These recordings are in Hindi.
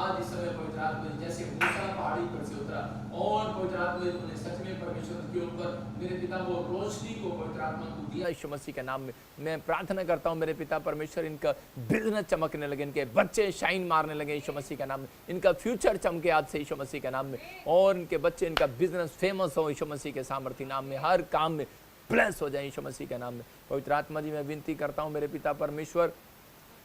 आज इस समय पवित्र आत्मा जैसे मूसा पहाड़ी पर से उतरा और पवित्र आत्मा ने सच में परमेश्वर के ऊपर मेरे पिता वो रोशनी को पवित्र आत्मा को दिया। यीशु मसीह के नाम में मैं प्रार्थना करता हूँ मेरे पिता परमेश्वर इनका बिजनेस चमकने लगे, इनके बच्चे शाइन मारने लगे यीशु मसीह के नाम में, इनका फ्यूचर चमके आज से यीशु मसीह के नाम में, और इनके बच्चे इनका बिजनेस फेमस हो यीशु मसीह के सामर्थ्य नाम में, हर काम में ब्लेस हो जाए यीशु मसीह के नाम में। पवित्र आत्मा जी मैं विनती करता हूँ मेरे पिता परमेश्वर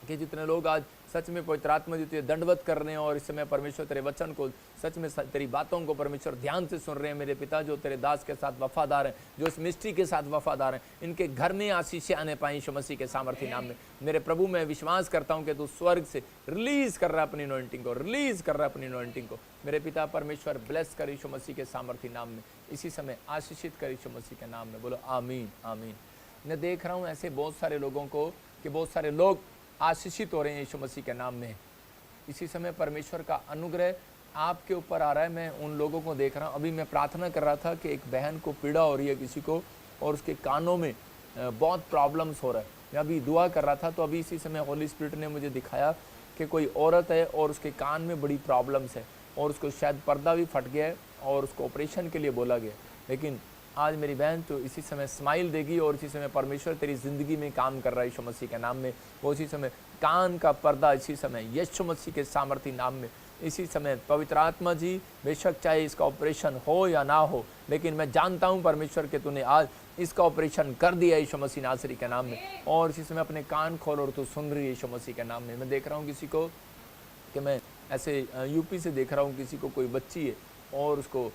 कि जितने लोग आज सच में पवित्र आत्मा जी तुझे दंडवत कर रहे हैं और इस समय परमेश्वर तेरे वचन को सच में तेरी बातों को परमेश्वर ध्यान से सुन रहे हैं मेरे पिता, जो तेरे दास के साथ वफादार हैं, जो इस मिस्ट्री के साथ वफादार हैं, इनके घर में आशीषें आने पाएं यीशु मसीह के सामर्थ्य नाम में। मेरे प्रभु मैं विश्वास करता हूँ कि तू स्वर्ग से रिलीज कर रहा है अपनी अनॉइंटिंग को, रिलीज कर रहा है अपनी अनॉइंटिंग को। मेरे पिता परमेश्वर ब्लेस कर यीशु मसीह के सामर्थ्य नाम में, इसी समय आशीषित कर यीशु मसीह के नाम में। बोलो आमीन आमीन। मैं देख रहा हूँ ऐसे बहुत सारे लोगों को कि बहुत सारे लोग आशीषित हो रहे हैं यीशु मसीह के नाम में। इसी समय परमेश्वर का अनुग्रह आपके ऊपर आ रहा है। मैं उन लोगों को देख रहा हूँ, अभी मैं प्रार्थना कर रहा था कि एक बहन को पीड़ा हो रही है किसी को, और उसके कानों में बहुत प्रॉब्लम्स हो रहा है। मैं अभी दुआ कर रहा था तो अभी इसी समय होली स्पिरिट ने मुझे दिखाया कि कोई औरत है और उसके कान में बड़ी प्रॉब्लम्स है और उसको शायद पर्दा भी फट गया है और उसको ऑपरेशन के लिए बोला गया। लेकिन आज मेरी बहन तो इसी समय स्माइल देगी और इसी समय परमेश्वर तेरी ज़िंदगी में काम कर रहा है यीशु मसीह के नाम में। वो इसी समय कान का पर्दा इसी समय यीशु मसीह के सामर्थ्य नाम में, इसी समय पवित्र आत्मा जी बेशक चाहे इसका ऑपरेशन हो या ना हो, लेकिन मैं जानता हूँ परमेश्वर के तूने आज इसका ऑपरेशन कर दिया यीशु मसीह नासरी के नाम में। और इसी समय अपने कान खोल और तू सुन रही है यीशु मसीह के नाम में। मैं देख रहा हूँ किसी को कि मैं ऐसे यूपी से देख रहा हूँ किसी को, कोई बच्ची है और उसको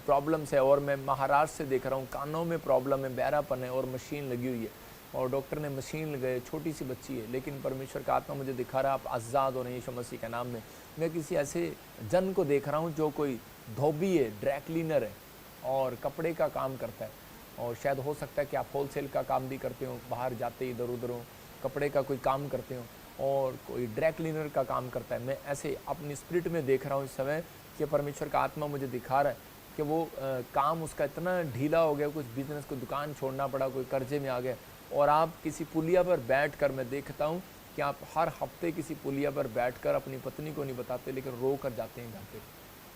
प्रॉब्लम्स है, और मैं महाराष्ट्र से देख रहा हूँ कानों में प्रॉब्लम है, बहरापन है और मशीन लगी हुई है और डॉक्टर ने मशीन लगाई, छोटी सी बच्ची है, लेकिन परमेश्वर का आत्मा मुझे दिखा रहा है आप आज़ाद हो रहे हैं यीशु मसीह के नाम में। मैं किसी ऐसे जन को देख रहा हूँ जो कोई धोबी है, ड्राई क्लीनर है और कपड़े का काम करता है, और शायद हो सकता है कि आप होलसेल का काम भी करते हो, बाहर जाते इधर उधर हो, कपड़े का कोई काम करते हो, और कोई ड्राई क्लीनर का काम करता है। मैं ऐसे अपनी स्पिरिट में देख रहा हूँ इस समय कि परमेश्वर का आत्मा मुझे दिखा रहा है कि वो काम उसका इतना ढीला हो गया, कुछ बिजनेस को दुकान छोड़ना पड़ा, कोई कर्जे में आ गया, और आप किसी पुलिया पर बैठकर मैं देखता हूँ कि आप हर हफ्ते किसी पुलिया पर बैठकर अपनी पत्नी को नहीं बताते, लेकिन रो कर जाते हैं घर पे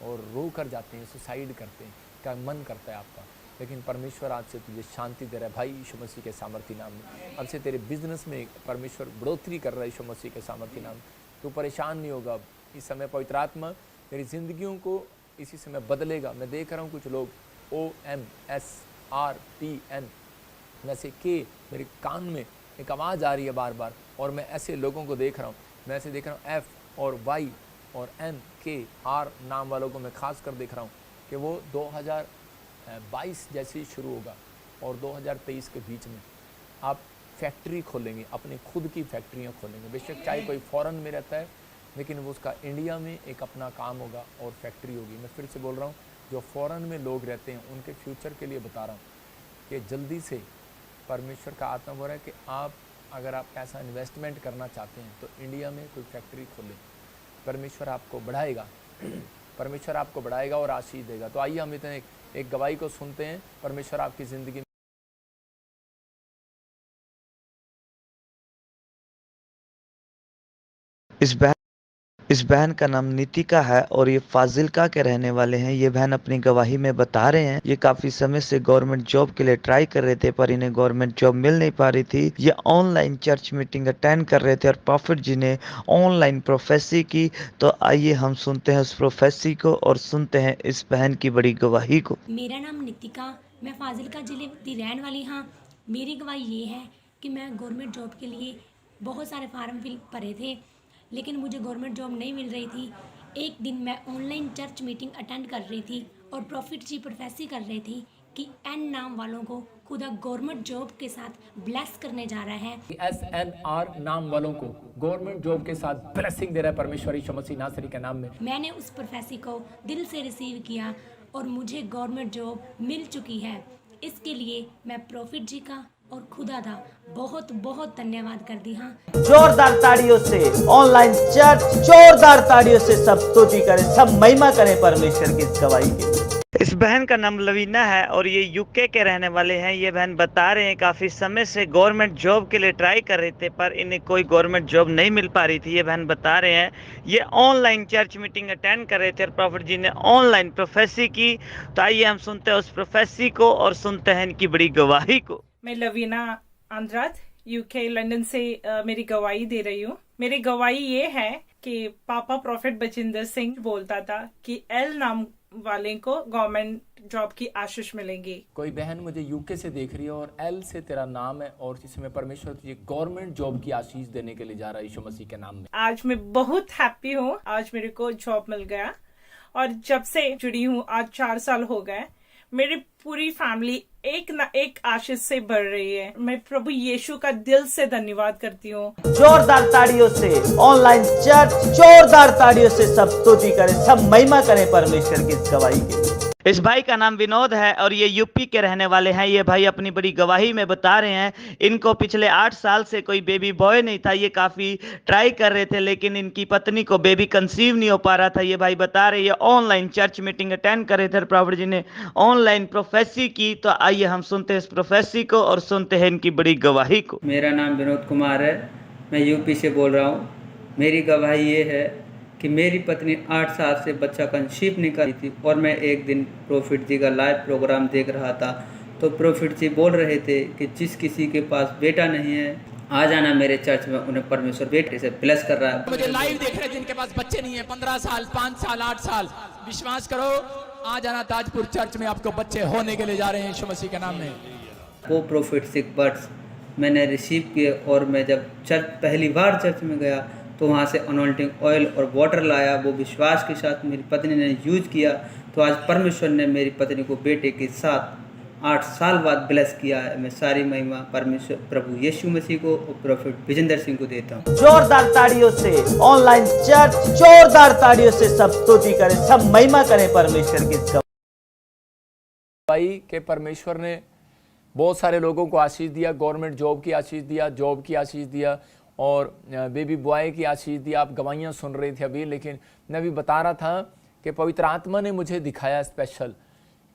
और रो कर जाते हैं, सुसाइड करते हैं, क्या मन करता है आपका। लेकिन परमेश्वर आज से तुझे शांति दे रहा है भाई यीशु मसीह के सामर्थ्य नाम में। अब से तेरे बिजनेस में परमेश्वर बढ़ोतरी कर रहा है यीशु मसीह के सामर्थ्य नाम में। तू परेशान नहीं होगा। अब इस समय पवित्र आत्मा तेरी जिंदगियों को इसी समय बदलेगा। मैं देख रहा हूँ कुछ लोग OMSRTN वैसे के मेरे कान में एक आवाज़ आ रही है बार बार, और मैं ऐसे लोगों को देख रहा हूँ। मैं ऐसे देख रहा हूँ F और Y और NKR नाम वालों को मैं खास कर देख रहा हूँ कि वो 2022 जैसे ही शुरू होगा और 2023 के बीच में आप फैक्ट्री खोलेंगे, अपनी खुद की फैक्ट्रियाँ खोलेंगे। बेशक चाहे कोई फॉरेन में रहता है, लेकिन वो उसका इंडिया में एक अपना काम होगा और फैक्ट्री होगी। मैं फिर से बोल रहा हूँ, जो फॉरेन में लोग रहते हैं उनके फ्यूचर के लिए बता रहा हूँ कि जल्दी से परमेश्वर का आत्मा बोल रहा है कि आप अगर आप ऐसा इन्वेस्टमेंट करना चाहते हैं तो इंडिया में कोई फैक्ट्री खोलें। परमेश्वर आपको बढ़ाएगा, परमेश्वर आपको बढ़ाएगा और आशीष देगा। तो आइए हम इतने एक गवाही को सुनते हैं। परमेश्वर आपकी ज़िंदगी इस बहन का नाम नितिका है और ये फाजिल्का के रहने वाले हैं। ये बहन अपनी गवाही में बता रहे हैं ये काफी समय से गवर्नमेंट जॉब के लिए ट्राई कर रहे थे, पर इन्हें गवर्नमेंट जॉब मिल नहीं पा रही थी। ये ऑनलाइन चर्च मीटिंग अटेंड कर रहे थे और प्रॉफिट जी ने ऑनलाइन प्रोफेसी की। तो आइए हम सुनते हैं उस प्रोफेसी को और सुनते हैं इस बहन की बड़ी गवाही को। मेरा नाम नितिका, मैं फाजिल्का जिले की रहने वाली हाँ। मेरी गवाही ये है कि मैं गवर्नमेंट जॉब के लिए बहुत सारे फार्म फिल भरे थे, लेकिन मुझे गवर्नमेंट जॉब नहीं मिल रही थी। एक दिन मैं ऑनलाइन चर्च मीटिंग अटेंड कर रही थी और प्रॉफिट जी प्रोफेसी कर रही थी कि N नाम वालों को खुदा गवर्नमेंट जॉब के साथ ब्लेस करने जा रहा है। SNR नाम वालों को गवर्नमेंट जॉब के साथ ब्लेसिंग दे रहा है परमेश्वर यीशु मसीह नासरी के नाम में। मैंने उस प्रोफेसी को दिल से रिसीव किया और मुझे गवर्नमेंट जॉब मिल चुकी है। इसके लिए मैं प्रॉफिट जी का और खुदा का बहुत बहुत धन्यवाद करती हाँ। जोरदार ताड़ियों से ऑनलाइन चर्च जोरदार ताड़ियों से सब स्तुति करें, सब महिमा करें परमेश्वर की इस गवाही के लिए। इस बहन का नाम लवीना है और ये यूके के रहने वाले हैं। ये बहन बता रहे हैं काफ़ी समय से गवर्नमेंट जॉब के लिए ट्राई कर रहे थे पर इन्हें कोई गवर्नमेंट जॉब नहीं मिल पा रही थी। ये बहन बता रहे हैं ये ऑनलाइन चर्च मीटिंग अटेंड कर रहे थे और प्रॉफिट जी ने ऑनलाइन प्रोफेसी की। तो आइए हम सुनते हैं उस प्रोफेसी को और सुनते हैं इनकी बड़ी गवाही को। मैं लवीना आंद्रात यूके लंदन से मेरी गवाही दे रही हूँ। मेरी गवाही ये है कि पापा प्रॉफिट बचिंदर सिंह बोलता था कि एल नाम वाले को गवर्नमेंट जॉब की आशीष मिलेंगी। कोई बहन मुझे यूके से देख रही है और एल से तेरा नाम है और जिसमें परमेश्वर तुझे गवर्नमेंट जॉब की आशीष देने के लिए जा रहा है यीशु मसीह के नाम में। आज मैं बहुत हैप्पी हूँ, आज मेरे को जॉब मिल गया और जब से जुड़ी हूँ आज 4 साल हो गए। मेरी पूरी फैमिली एक ना एक आशीष से बढ़ रही है। मैं प्रभु यीशु का दिल से धन्यवाद करती हूँ। जोरदार ताड़ियों से ऑनलाइन चर्च, जोरदार ताड़ियों से सब स्तुति करें, सब महिमा करें परमेश्वर की इस गवाही के लिए। इस भाई का नाम विनोद है और ये यूपी के रहने वाले हैं। ये भाई अपनी बड़ी गवाही में बता रहे हैं इनको पिछले 8 साल से कोई बेबी बॉय नहीं था। ये काफ़ी ट्राई कर रहे थे लेकिन इनकी पत्नी को बेबी कंसीव नहीं हो पा रहा था। ये भाई बता रहे ये ऑनलाइन चर्च मीटिंग अटेंड कर रहे थे। प्रॉफिट जी ने ऑनलाइन प्रोफेसी की। तो आइए हम सुनते हैं इस प्रोफेसी को और सुनते हैं इनकी बड़ी गवाही को। मेरा नाम विनोद कुमार है, मैं यूपी से बोल रहा हूँ। मेरी गवाही ये है कि मेरी पत्नी 8 साल से बच्चा कंसीव नहीं कर रही थी और मैं एक दिन प्रॉफिट जी का लाइव प्रोग्राम देख रहा था तो प्रॉफिट जी बोल रहे थे कि जिस किसी के पास बेटा नहीं है आ जाना मेरे चर्च में, उन्हें परमेश्वर बेटे से ब्लेस कर रहा है। मुझे लाइव देख रहे हैं जिनके पास बच्चे नहीं है, 15 साल, 5 साल, 8 साल, विश्वास करो आ जाना ताजपुर चर्च में, आपको बच्चे होने के लिए जा रहे हैं यीशु मसीह के नाम में। वो प्रोफिटिक वर्ड्स मैंने रिसीव किए और मैं जब पहली बार चर्च में गया तो वहाँ से अनॉइंटिंग ऑयल और वाटर लाया। वो विश्वास के साथ मेरी पत्नी ने यूज किया तो आज परमेश्वर ने मेरी पत्नी को बेटे के साथ 8 साल बाद ब्लेस किया है। मैं सारी महिमा परमेश्वर प्रभु यीशु मसीह को और प्रॉफिट विजेंद्र सिंह को देता हूँ। जोरदार ताड़ियों से ऑनलाइन चर्च, जोरदार ताड़ियों से सब स्तुति करें, सब महिमा करें परमेश्वर की भाई के परमेश्वर ने बहुत सारे लोगों को आशीष दिया, गवर्नमेंट जॉब की आशीष दिया, जॉब की आशीष दिया और बेबी बॉय की आशीष दिया। आप गवाहियाँ सुन रहे थे अभी, लेकिन मैं अभी बता रहा था कि पवित्र आत्मा ने मुझे दिखाया स्पेशल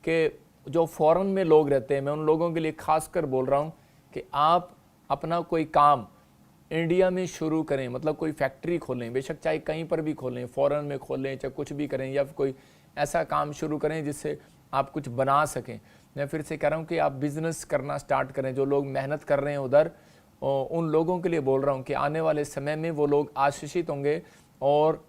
कि जो फॉरेन में लोग रहते हैं, मैं उन लोगों के लिए खासकर बोल रहा हूँ कि आप अपना कोई काम इंडिया में शुरू करें, मतलब कोई फैक्ट्री खोलें, बेशक चाहे कहीं पर भी खोलें, फॉरेन में खोलें, चाहे कुछ भी करें या कोई ऐसा काम शुरू करें जिससे आप कुछ बना सकें। मैं फिर से कह रहा हूँ कि आप बिज़नेस करना स्टार्ट करें। जो लोग मेहनत कर रहे हैं उधर, उन लोगों के लिए बोल रहा हूँ कि आने वाले समय में वो लोग आशीषित होंगे। और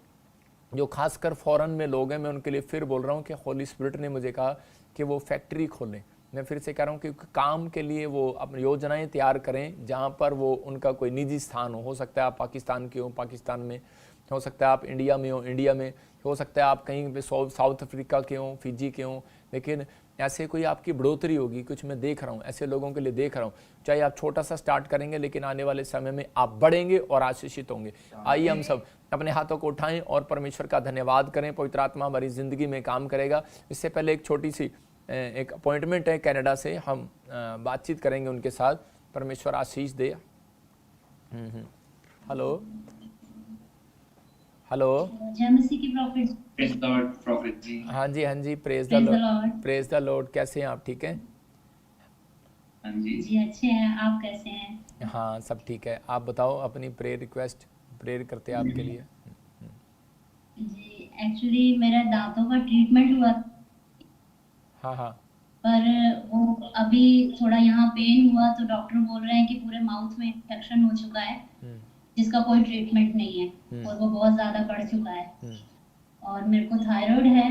जो खासकर फॉरेन में लोग हैं, मैं उनके लिए फिर बोल रहा हूँ कि होली स्पिरिट ने मुझे कहा कि वो फैक्ट्री खोलें। मैं फिर से कह रहा हूँ कि काम के लिए वो अपनी योजनाएं तैयार करें जहाँ पर वो उनका कोई निजी स्थान हो सकता है आप पाकिस्तान के हो, पाकिस्तान में हो सकता है आप इंडिया में हो, इंडिया में हो सकता है आप कहीं पे साउथ अफ्रीका के हों, फिजी के हों, लेकिन ऐसे कोई आपकी बढ़ोतरी होगी। कुछ मैं देख रहा हूँ, ऐसे लोगों के लिए देख रहा हूँ। चाहे आप छोटा सा स्टार्ट करेंगे लेकिन आने वाले समय में आप बढ़ेंगे और आशीषित होंगे। आइए हम सब अपने हाथों को उठाएं और परमेश्वर का धन्यवाद करें। पवित्र आत्मा हमारी ज़िंदगी में काम करेगा। इससे पहले एक छोटी सी एक अपॉइंटमेंट है कनाडा से, हम बातचीत करेंगे उनके साथ। परमेश्वर आशीष दे। हेलो हेलो, जय मसीह की prophet. Praise the Lord prophet ji. हाँ जी, हाँ जी, praise the Praise the Lord, Lord। Praise the Lord. कैसे हैं आप? ठीक हैं? हाँ जी। जी अच्छे हैं, आप कैसे हैं? हाँ सब ठीक है। आप बताओ अपनी प्रेयर रिक्वेस्ट, प्रेयर करते हैं आपके लिए। जी एक्चुअली मेरा दांतों का ट्रीटमेंट हुआ हाँ हाँ, पर वो अभी थोड़ा यहाँ पेन हुआ तो डॉक्टर बोल रहे हैं कि पूरे माउथ में इन्फेक्शन हो चुका है जिसका कोई ट्रीटमेंट नहीं है और वो बहुत ज़्यादा बढ़ चुका है। और मेरे को थायराइड है,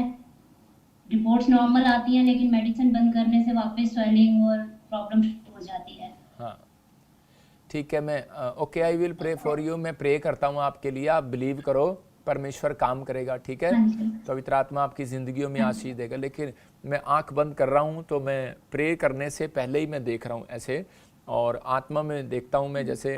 रिपोर्ट्स नॉर्मल आती हैं लेकिन मेडिसिन बंद करने से वापस स्वेलिंग और प्रॉब्लम शुरू हो जाती है। हाँ ठीक है। मैं okay, I will pray for you. मैं प्रे करता हूँ आपके लिए, आप बिलीव करो, परमेश्वर काम करेगा। ठीक है? हाँ जी। पवित्र आत्मा आपकी ज़िंदगियों में आशीष देगा। लेकिन मैं आंख बंद कर रहा हूँ तो मैं प्रे करने से पहले ही मैं देख रहा हूँ ऐसे, और आत्मा में देखता हूँ मैं जैसे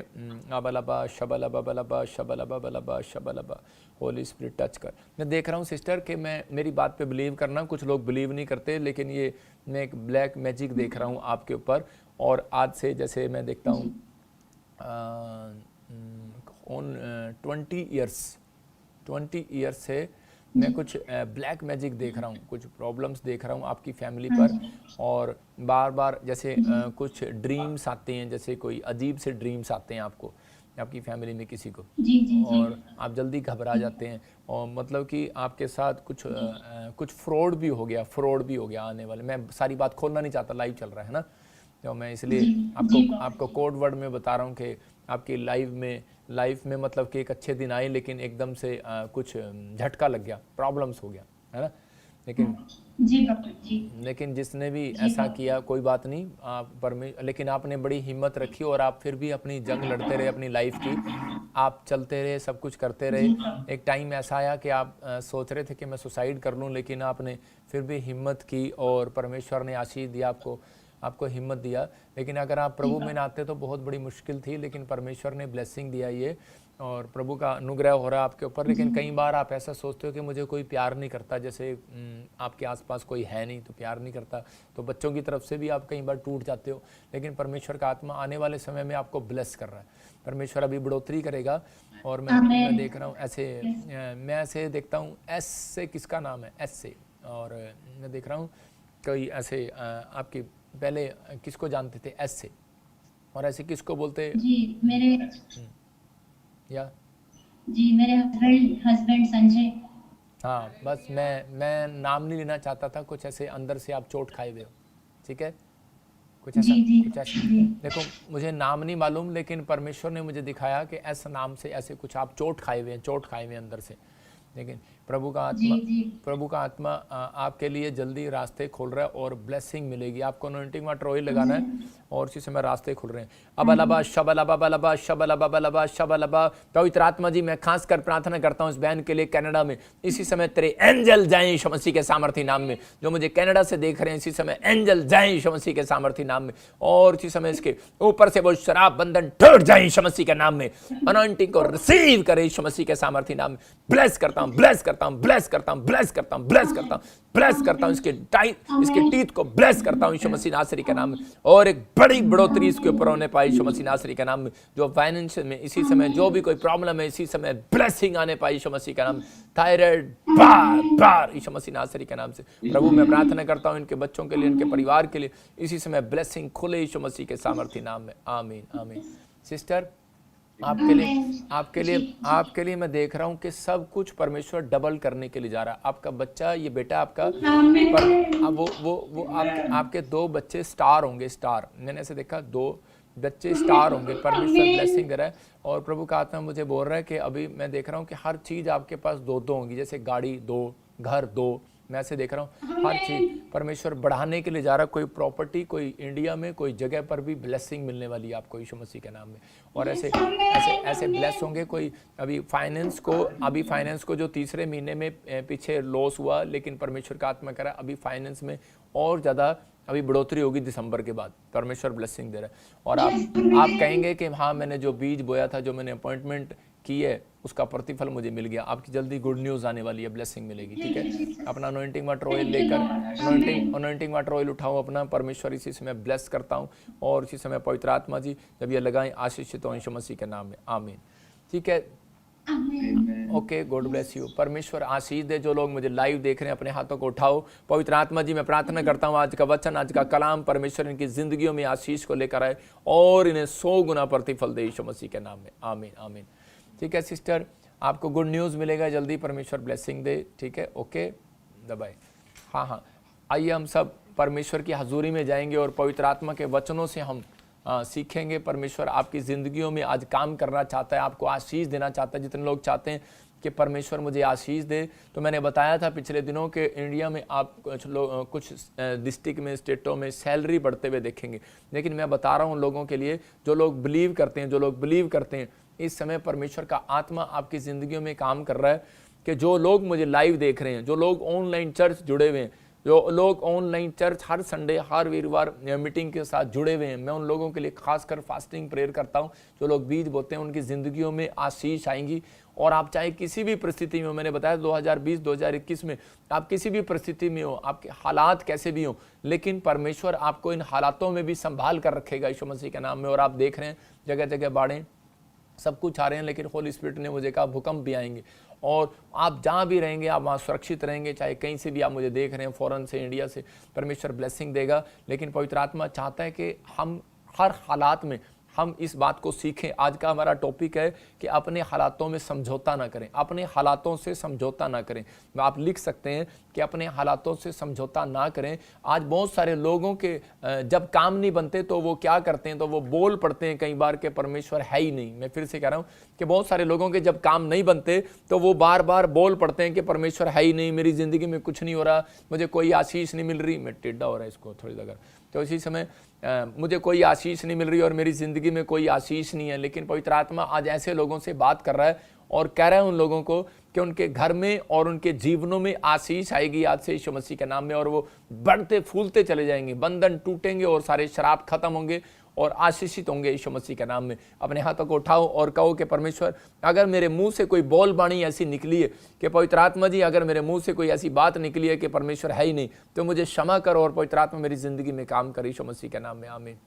अबलबा शबलबा बलबा शबलबा बलबा शबलबा। होली स्पिरिट टच कर। मैं देख रहा हूँ सिस्टर कि मैं, मेरी बात पे बिलीव करना, कुछ लोग बिलीव नहीं करते, लेकिन ये मैं एक ब्लैक मैजिक देख रहा हूँ आपके ऊपर। और आज से जैसे मैं देखता हूँ ऑन 20 ईयर्स से मैं कुछ ब्लैक मैजिक देख रहा हूँ, कुछ प्रॉब्लम्स देख रहा हूँ आपकी फैमिली हाँ पर। जी। और बार बार जैसे कुछ ड्रीम्स आते हैं, जैसे कोई अजीब से ड्रीम्स आते हैं आपको, आपकी फैमिली में किसी को, जी जी जी। और आप जल्दी घबरा जाते हैं, और मतलब कि आपके साथ कुछ फ्रॉड भी हो गया आने वाले। मैं सारी बात खोलना नहीं चाहता, लाइव चल रहा है ना, तो मैं इसलिए जी आपको जी आपको कोड वर्ड में बता रहा हूँ कि आपकी लाइफ में मतलब कि एक अच्छे दिन आए, लेकिन एकदम से कुछ झटका लग गया, प्रॉब्लम्स हो गया, है ना। लेकिन जी प्रॉफिट जी। लेकिन जिसने भी जी ऐसा प्रॉफिट। किया, कोई बात नहीं, लेकिन आपने बड़ी हिम्मत रखी और आप फिर भी अपनी जंग लड़ते रहे अपनी लाइफ की, आप चलते रहे, सब कुछ करते रहे। जी प्रॉफिट। एक टाइम ऐसा आया कि आप सोच रहे थे कि मैं सुसाइड कर लूं, लेकिन आपने फिर भी हिम्मत की और परमेश्वर ने आशीष दिया आपको हिम्मत दिया। लेकिन अगर आप प्रभु में ना आते तो बहुत बड़ी मुश्किल थी, लेकिन परमेश्वर ने ब्लेसिंग दिया ये, और प्रभु का अनुग्रह हो रहा है आपके ऊपर। लेकिन कई बार आप ऐसा सोचते हो कि मुझे कोई प्यार नहीं करता, जैसे आपके आसपास कोई है नहीं तो प्यार नहीं करता, तो बच्चों की तरफ से भी आप कई बार टूट जाते हो। लेकिन परमेश्वर का आत्मा आने वाले समय में आपको ब्लेस कर रहा है, परमेश्वर अभी बढ़ोतरी करेगा। और मैं देख रहा हूँ ऐसे, मैं ऐसे देखता हूँ, एस से किसका नाम है, एस से, और मैं देख रहा हूँ कोई ऐसे आपकी पहले किसको जानते थे एस से, और ऐसे किसको बोलते जी मेरे या मेरे हस्बैंड संजय। हाँ, बस मैं नाम नहीं लेना चाहता था, कुछ ऐसे अंदर से आप चोट खाए हुए हो, ठीक है, कुछ ऐसा जी कुछ ऐसा। जी देखो मुझे नाम नहीं मालूम, लेकिन परमेश्वर ने मुझे दिखाया कि ऐसा नाम से ऐसे कुछ आप चोट खाए हुए हैं अंदर से। लेकिन प्रभु का आत्मा आपके लिए जल्दी रास्ते खोल रहा है और ब्लेसिंग मिलेगी आपको। अनॉइंटिंग वाटर ऑयल लगाना है और इसी समय रास्ते खुल रहे हैं। अबलबा शबलबा बलबा शबलबा बलबा शबलबा। पवित्र आत्मा जी, मैं खास कर प्रार्थना करता हूँ इस बहन के लिए कनाडा में, इसी समय तेरे एंजल जाएं यीशु मसीह के सामर्थी नाम में। जो मुझे कनाडा से देख रहे हैं, इसी समय एंजल जाएं यीशु मसीह के सामर्थी नाम में, और इसी समय इसके ऊपर से वो शराब बंधन टूट जाए यीशु मसीह के नाम में। अनॉइंटिंग को रिसीव करे यीशु मसीह के सामर्थी नाम में। ब्लेस करता हूँ, ब्लेस करता हूँ, ब्लेस करता हूँ, ब्लेस करता हूँ, ब्लेस करता हूँ, ब्लेस करता हूँ, इसके टीथ को ब्लेस करता हूँ यीशु मसीह नासरी के नाम में। और एक बड़ी बढ़ोतरी इसके ऊपर होने पाई यीशु मसीह नासरी के नाम में। जो फाइनेंशियल में इसी समय जो भी कोई प्रॉब्लम है, इसी समय ब्लेसिंग आने पाई यीशु मसीह के नाम में। थायराइड बार यीशु मसीह नासरी के नाम से। प्रभु मैं प्रार्थना करता हूँ इनके बच्चों के लिए, इनके परिवार के लिए, इसी समय ब्लेसिंग खुले यीशु मसीह के सामर्थी नाम में। आमीन आमीन। सिस्टर आपके लिए मैं देख रहा हूँ कि सब कुछ परमेश्वर डबल करने के लिए जा रहा है। आपका बच्चा, ये बेटा आपका, पर वो आपके 2 बच्चे स्टार होंगे, स्टार। मैंने ऐसे देखा 2 बच्चे स्टार होंगे, परमेश्वर ब्लेसिंग दे रहा है। और प्रभु का आत्मा मुझे बोल रहा है कि अभी मैं देख रहा हूँ कि हर चीज़ आपके पास 2-2 होंगी, जैसे गाड़ी 2, घर 2, मैं ऐसे देख रहा हूँ। हर चीज़ परमेश्वर बढ़ाने के लिए जा रहा है। कोई प्रॉपर्टी, कोई इंडिया में कोई जगह पर भी ब्लेसिंग मिलने वाली है आपको यीशु मसीह के नाम में। और ऐसे ब्लेस होंगे। कोई अभी फाइनेंस को जो तीसरे महीने में पीछे लॉस हुआ, लेकिन परमेश्वर का आत्मा करा अभी फाइनेंस में और ज़्यादा अभी बढ़ोतरी होगी दिसंबर के बाद। परमेश्वर ब्लेसिंग दे रहा है। और आप कहेंगे कि हाँ, मैंने जो बीज बोया था, जो मैंने अपॉइंटमेंट की है, उसका प्रतिफल मुझे मिल गया। आपकी जल्दी गुड न्यूज़ आने वाली है, ब्लेसिंग मिलेगी, ठीक है। अपना अनॉइंटिंग वाटर ऑयल लेकर अनॉइंटिंग वाटर ऑयल उठाओ अपना। परमेश्वर इसी समय ब्लेस करता हूँ, और इसी समय पवित्र आत्मा जी जब ये लगाएं, आशीषित हो यीशु मसीह के नाम में। आमीन, ठीक है। Okay, God bless you. परमेश्वर आशीष दे। जो लोग मुझे लाइव देख रहे हैं, अपने हाथों को उठाओ। पवित्र आत्मा जी, मैं प्रार्थना करता हूँ आज का वचन, आज का कलाम परमेश्वर इनकी जिंदगियों में आशीष को लेकर आए और इन्हें 100 गुना प्रतिफल दे यीशु मसीह के नाम में। आमीन आमीन। ठीक है सिस्टर, आपको गुड न्यूज़ मिलेगा जल्दी। परमेश्वर ब्लेसिंग दे, ठीक है। ओके, दबाए। हाँ, आइए हम सब परमेश्वर की हजूरी में जाएंगे और पवित्र आत्मा के वचनों से हम सीखेंगे। परमेश्वर आपकी ज़िंदगियों में आज काम करना चाहता है, आपको आशीष देना चाहता है। जितने लोग चाहते हैं कि परमेश्वर मुझे आशीष दे, तो मैंने बताया था पिछले दिनों के इंडिया में आप कुछ डिस्ट्रिक्ट में, स्टेटों में सैलरी बढ़ते हुए देखेंगे। लेकिन मैं बता रहा हूँ लोगों के लिए, जो लोग बिलीव करते हैं, इस समय परमेश्वर का आत्मा आपकी ज़िंदगियों में काम कर रहा है। कि जो लोग मुझे लाइव देख रहे हैं, जो लोग ऑनलाइन चर्च जुड़े हुए हैं, जो लोग ऑनलाइन चर्च हर संडे, हर वीरवार मीटिंग के साथ जुड़े हुए हैं, मैं उन लोगों के लिए खासकर फास्टिंग प्रेयर करता हूं। जो लोग बीज बोते हैं, उनकी ज़िंदगियों में आशीष आएंगी। और आप चाहे किसी भी परिस्थिति में हो, मैंने बताया 2020-2021 में आप किसी भी परिस्थिति में हो, आपके हालात कैसे भी हो, लेकिन परमेश्वर आपको इन हालातों में भी संभाल कर रखेगा यीशु मसीह के नाम में। और आप देख रहे हैं जगह जगह बाढ़ें, सब कुछ आ रहे हैं, लेकिन होली स्पिरिट ने मुझे कहा भूकंप भी आएंगे। और आप जहाँ भी रहेंगे आप वहाँ सुरक्षित रहेंगे, चाहे कहीं से भी आप मुझे देख रहे हैं, फॉरेन से, इंडिया से, परमेश्वर ब्लेसिंग देगा। लेकिन पवित्र आत्मा चाहता है कि हम हर हालात में हम इस बात को सीखें। आज का हमारा टॉपिक है कि अपने हालातों में समझौता ना करें, अपने हालातों से समझौता ना करें। आप लिख सकते हैं कि अपने हालातों से समझौता ना करें। आज बहुत सारे लोगों के जब काम नहीं बनते तो वो क्या करते हैं, तो वो बोल पड़ते हैं कई बार कि परमेश्वर है ही नहीं। मैं फिर से कह रहा हूँ कि बहुत सारे लोगों के जब काम नहीं बनते तो वो बार बार बोल पड़ते हैं कि परमेश्वर है ही नहीं, मेरी ज़िंदगी में कुछ नहीं हो रहा, मुझे कोई आशीष नहीं मिल रही। मैं टेढ़ा हो रहा है इसको थोड़ी जगह, तो इसी समय मुझे कोई आशीष नहीं मिल रही और मेरी ज़िंदगी में कोई आशीष नहीं है। लेकिन पवित्र आत्मा आज ऐसे लोगों से बात कर रहा है और कह रहा है उन लोगों को कि उनके घर में और उनके जीवनों में आशीष आएगी आज से यीशु मसीह के नाम में, और वो बढ़ते फूलते चले जाएंगे, बंधन टूटेंगे और सारे शराब खत्म होंगे और आशीषित होंगे यीशु मसीह के नाम में। अपने हाथों को उठाओ और कहो कि परमेश्वर, अगर मेरे मुंह से कोई बोल बाणी ऐसी निकली है कि पवित्र आत्मा जी, अगर मेरे मुंह से कोई ऐसी बात निकली है कि परमेश्वर है ही नहीं, तो मुझे क्षमा करो और पवित्र आत्मा मेरी जिंदगी में काम करे यीशु मसीह के नाम में, आमीन।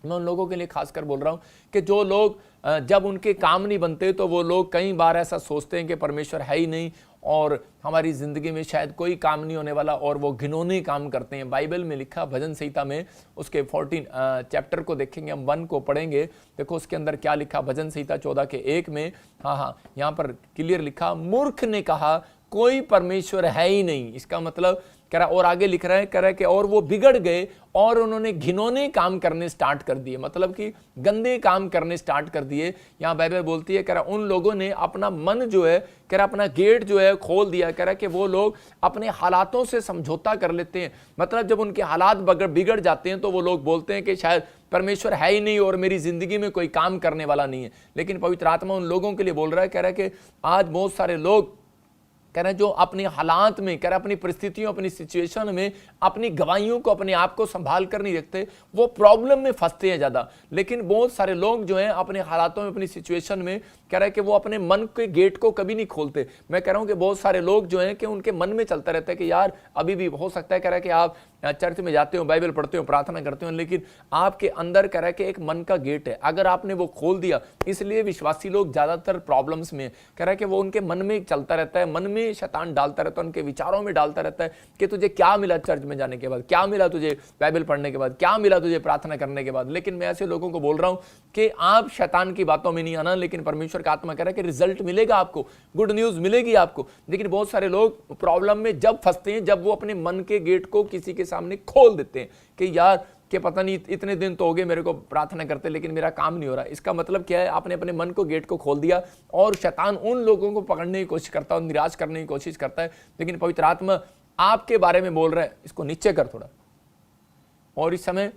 मैं उन लोगों के लिए खासकर बोल रहा हूँ कि जो लोग जब उनके काम नहीं बनते तो वो लोग कई बार ऐसा सोचते हैं कि परमेश्वर है ही नहीं और हमारी ज़िंदगी में शायद कोई काम नहीं होने वाला, और वो घिनौने काम करते हैं। बाइबल में लिखा भजन संहिता में उसके 14 चैप्टर को देखेंगे, हम 1 को पढ़ेंगे। देखो उसके अंदर क्या लिखा, भजन संहिता 14 के 1 में, हाँ यहाँ पर क्लियर लिखा, मूर्ख ने कहा कोई परमेश्वर है ही नहीं। इसका मतलब कह रहा, और आगे लिख रहा है, कह रहा है कि और वो बिगड़ गए और उन्होंने घिनौने काम करने स्टार्ट कर दिए, मतलब कि गंदे काम करने स्टार्ट कर दिए। यहाँ बाइबल बोलती है, कह रहा उन लोगों ने अपना मन जो है, कह रहा अपना गेट जो है खोल दिया। कह रहा कि वो लोग अपने हालातों से समझौता कर लेते हैं, मतलब जब उनके हालात बिगड़ जाते हैं तो वो लोग बोलते हैं कि शायद परमेश्वर है ही नहीं और मेरी जिंदगी में कोई काम करने वाला नहीं है। लेकिन पवित्र आत्मा उन लोगों के लिए बोल रहा है, कह रहा है कि आज बहुत सारे लोग कह रहे हैं जो अपने हालात में, कह रहे अपनी परिस्थितियों, अपनी सिचुएशन में अपनी गवाहियों को, अपने आप को संभाल कर नहीं रखते, वो प्रॉब्लम में फंसते हैं ज़्यादा। लेकिन बहुत सारे लोग जो हैं अपने हालातों में, अपनी सिचुएशन में, कह रहे हैं कि वो अपने मन के गेट को कभी नहीं खोलते। मैं कह रहा हूँ कि बहुत सारे लोग जो हैं कि उनके मन में चलता रहता है कि यार अभी भी हो सकता है, कह रहा है कि आप चर्च में जाते हो, बाइबल पढ़ते हो, प्रार्थना करते हो, लेकिन आपके अंदर कह रहा है कि एक मन का गेट है, अगर आपने वो खोल दिया, इसलिए विश्वासी लोग ज़्यादातर प्रॉब्लम्स में, कह रहा है कि वो उनके मन में चलता रहता है, मन में शैतान डालता रहता है, उनके विचारों में डालता रहता है कि तुझे क्या मिला चर्च में जाने के बाद, क्या मिला तुझे बाइबल पढ़ने के बाद, क्या मिला तुझे प्रार्थना करने के बाद। लेकिन मैं ऐसे लोगों को बोल रहा हूँ कि आप शैतान की बातों में नहीं आना, लेकिन परमेश्वर का आत्मा कह रहा है कि रिजल्ट मिलेगा आपको, गुड न्यूज़ मिलेगी आपको। लेकिन बहुत सारे लोग प्रॉब्लम में जब फंसते हैं, जब वो अपने मन के गेट को किसी के सामने खोल देते हैं कि यार कि पता नहीं इतने दिन तो हो गए मेरे को प्रार्थना करते लेकिन मेरा काम नहीं हो रहा। इसका मतलब क्या है, आपने अपने मन को गेट को खोल दिया और शैतान उन लोगों को पकड़ने की कोशिश करता है, निराश करने की कोशिश करता है। लेकिन पवित्र आत्मा आपके बारे में बोल रहा है, इसको नीचे कर थोड़ा, और इस समय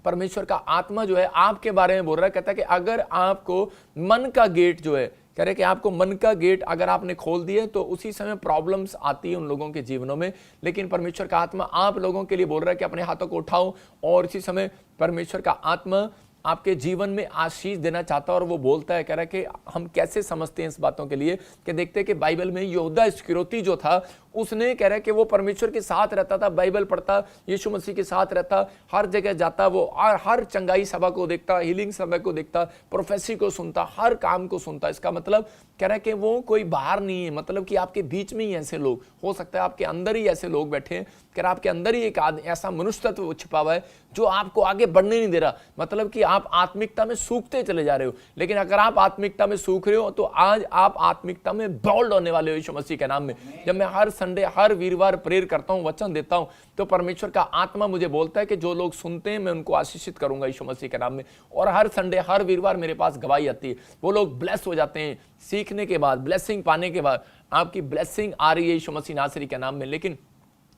परमेश्वर का आत्मा जो है आपके बारे में बोल रहा है, कहता है कि अगर आपको मन का गेट जो है, कह रहे कि आपको मन का गेट अगर आपने खोल दिए तो उसी समय प्रॉब्लम्स आती है उन लोगों के जीवनों में। लेकिन परमेश्वर का आत्मा आप लोगों के लिए बोल रहा है कि अपने हाथों को उठाओ, और इसी समय परमेश्वर का आत्मा आपके जीवन में आशीष देना चाहता है। और वो बोलता है, कह रहा है कि हम कैसे समझते हैं इस बातों के लिए, कि देखते हैं कि बाइबल में यहूदा इस्करियोती जो था, उसने कह रहा है कि वो परमेश्वर के साथ रहता था, बाइबल पढ़ता, यीशु मसीह के साथ रहता, हर जगह जाता, वो हर चंगाई सभा को देखता, हीलिंग सभा को देखता, प्रोफेसी को सुनता, हर काम को सुनता। इसका मतलब कह रहा है कि वो कोई बाहर नहीं है, मतलब कि आपके बीच में ही ऐसे लोग, हो सकता है आपके अंदर ही ऐसे लोग बैठे हैं, कह रहा आपके अंदर ही एक ऐसा मनुष्य तत्व छिपा हुआ है जो आपको आगे बढ़ने नहीं दे रहा, मतलब कि आप आत्मिकता में सूखते चले जा रहे हो। लेकिन अगर आप आत्मिकता में सूख रहे हो तो आज आप आत्मिकता में बोल्ड होने वाले हो यीशु मसीह के नाम में। जब मैं हर संडे, हर वीरवार प्रेयर करता हूं, वचन देता हूं, तो परमेश्वर का आत्मा मुझे बोलता है कि जो लोग सुनते हैं मैं उनको आशीषित करूंगा यीशु मसीह के नाम में। और हर संडे, हर वीरवार मेरे पास गवाही आती है, वो लोग ब्लेस हो जाते हैं सीखने के बाद, ब्लेसिंग पाने के बाद। आपकी ब्लेसिंग आ रही है यीशु मसीह नासरी के नाम में। लेकिन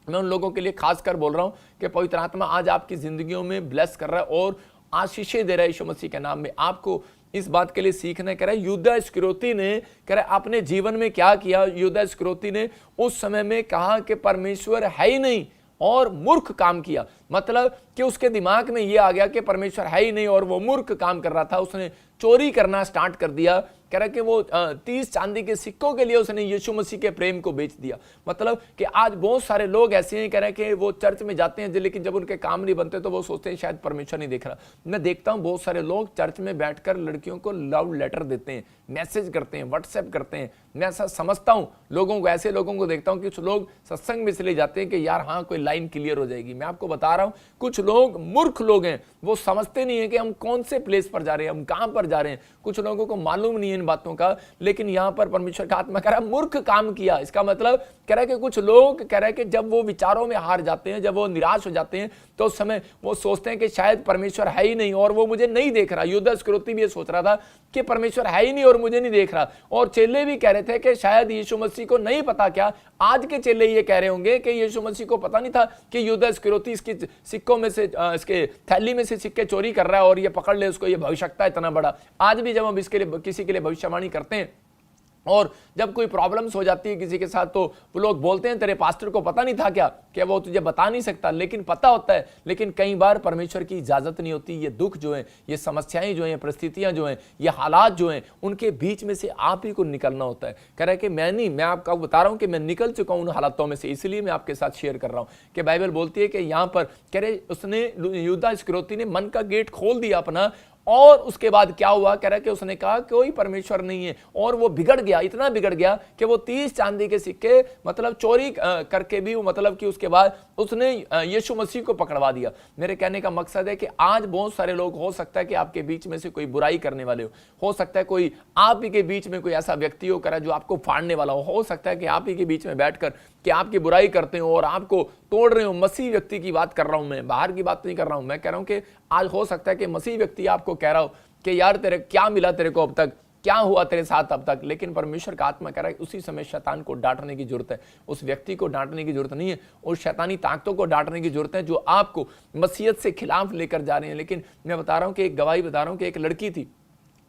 मैं उन लोगों के लिए खासकर बोल रहा हूं कि पवित्र आत्मा आज आपकी जिंदगियों में ब्लेस कर रहा है और आशीषें दे रहा है यीशु मसीह के नाम में। आपको इस बात के लिए सीखना कह रहा है, यहूदा इस्करियोती ने कह रहा है अपने जीवन में क्या किया। यहूदा इस्करियोती ने उस समय में कहा कि परमेश्वर है ही नहीं और मूर्ख काम किया, मतलब कि उसके दिमाग में ये आ गया कि परमेश्वर है ही नहीं और वो मूर्ख काम कर रहा था। उसने चोरी करना स्टार्ट कर दिया। कह रहा कि वो 30 चांदी के सिक्कों के लिए उसने यीशु मसीह के प्रेम को बेच दिया। मतलब कि आज बहुत सारे लोग ऐसे हैं, कह रहे हैं कि वो चर्च में जाते हैं लेकिन जब उनके काम नहीं बनते तो वो सोचते हैं शायद परमेश्वर नहीं देख रहा। मैं देखता हूं बहुत सारे लोग चर्च में बैठकर लड़कियों को लव लेटर देते हैं, मैसेज करते हैं, व्हाट्सएप करते हैं, मैं ऐसा समझता हूं लोगों को, ऐसे लोगों को देखता हूं कि कुछ लोग सत्संग में इसलिए जाते हैं कि यार हाँ कोई लाइन क्लियर हो जाएगी। मैं आपको बता रहा हूं कुछ लोग मूर्ख लोग हैं, वो समझते नहीं है कि हम कौन से प्लेस पर जा रहे हैं, हम कहां पर जा रहे हैं। कुछ लोगों को मालूम नहीं है इन बातों का, लेकिन यहां पर परमेश्वर का आत्मा कह रहा है मूर्ख काम किया। इसका मतलब कह रहा है कि कुछ लोग कह रहे हैं कि जब वो विचारों में हार जाते हैं, जब वो निराश हो जाते हैं, तो उस समय वो सोचते हैं कि शायद परमेश्वर है ही नहीं और वो मुझे नहीं देख रहा। युद्ध इस्करियोती भी ये सोच रहा था कि परमेश्वर है ही नहीं और मुझे नहीं देख रहा। और चेले भी कह रहे थे कि शायद यीशु मसीह को नहीं पता। क्या आज के चेले ये कह रहे होंगे कि यीशु मसीह को पता नहीं था कि युद्ध इस्करियोती इसकी सिक्कों में से, इसके थैली में से सिक्के चोरी कर रहा है और ये पकड़ ले उसको, ये भविष्यता है इतना बड़ा। आज भी जब हम इसके लिए किसी के लिए भविष्यवाणी करते हैं और जब कोई प्रॉब्लम्स हो जाती है किसी के साथ, तो वो लोग बोलते हैं तेरे पास्टर को पता नहीं था क्या, कि वो तुझे बता नहीं सकता। लेकिन पता होता है, लेकिन कई बार परमेश्वर की इजाजत नहीं होती। ये दुख जो है, ये समस्याएं जो हैं, परिस्थितियां जो हैं, ये हालात जो हैं, उनके बीच में से आप ही को निकलना होता है। कह रहा है कि मैं नहीं, मैं आपको बता रहा हूं कि मैं निकल चुका हूं उन हालातों में से, इसलिए मैं आपके साथ शेयर कर रहा हूं कि बाइबल बोलती है कि यहां पर कह रहे उसने, युद्ध इस्करियोती ने मन का गेट खोल दिया अपना, और उसके बाद क्या हुआ, कह रहा है कि उसने कहा कोई परमेश्वर नहीं है, और वो बिगड़ गया, इतना बिगड़ गया कि वो 30 चांदी के सिक्के मतलब चोरी करके भी, मतलब कि उसके बाद उसने यीशु मसीह को पकड़वा दिया। मेरे कहने का मकसद है कि आज बहुत सारे लोग, हो सकता है कि आपके बीच में से कोई बुराई करने वाले हो सकता है कोई आप ही के बीच में कोई ऐसा व्यक्ति हो करा जो आपको फाड़ने वाला हो सकता है कि आप ही के बीच में बैठकर कि आपकी बुराई करते हो और आपको तोड़ रहे हो। मसीह व्यक्ति की बात कर रहा हूं मैं, बाहर की बात नहीं कर रहा हूं। मैं कह रहा हूं कि आज हो सकता है कि मसीह व्यक्ति आपको कह रहा हो कि यार तेरे क्या मिला, तेरे को अब तक क्या हुआ तेरे साथ अब तक, लेकिन परमेश्वर का आत्मा कह रहा है उसी समय शैतान को डांटने की जरूरत है। उस व्यक्ति को डांटने की जरूरत नहीं है, उस शैतानी ताकतों को डांटने की जरूरत है जो आपको मसीहत से खिलाफ लेकर जा रहे हैं। लेकिन मैं बता रहा हूं कि एक गवाही बता रहा हूं कि एक लड़की थी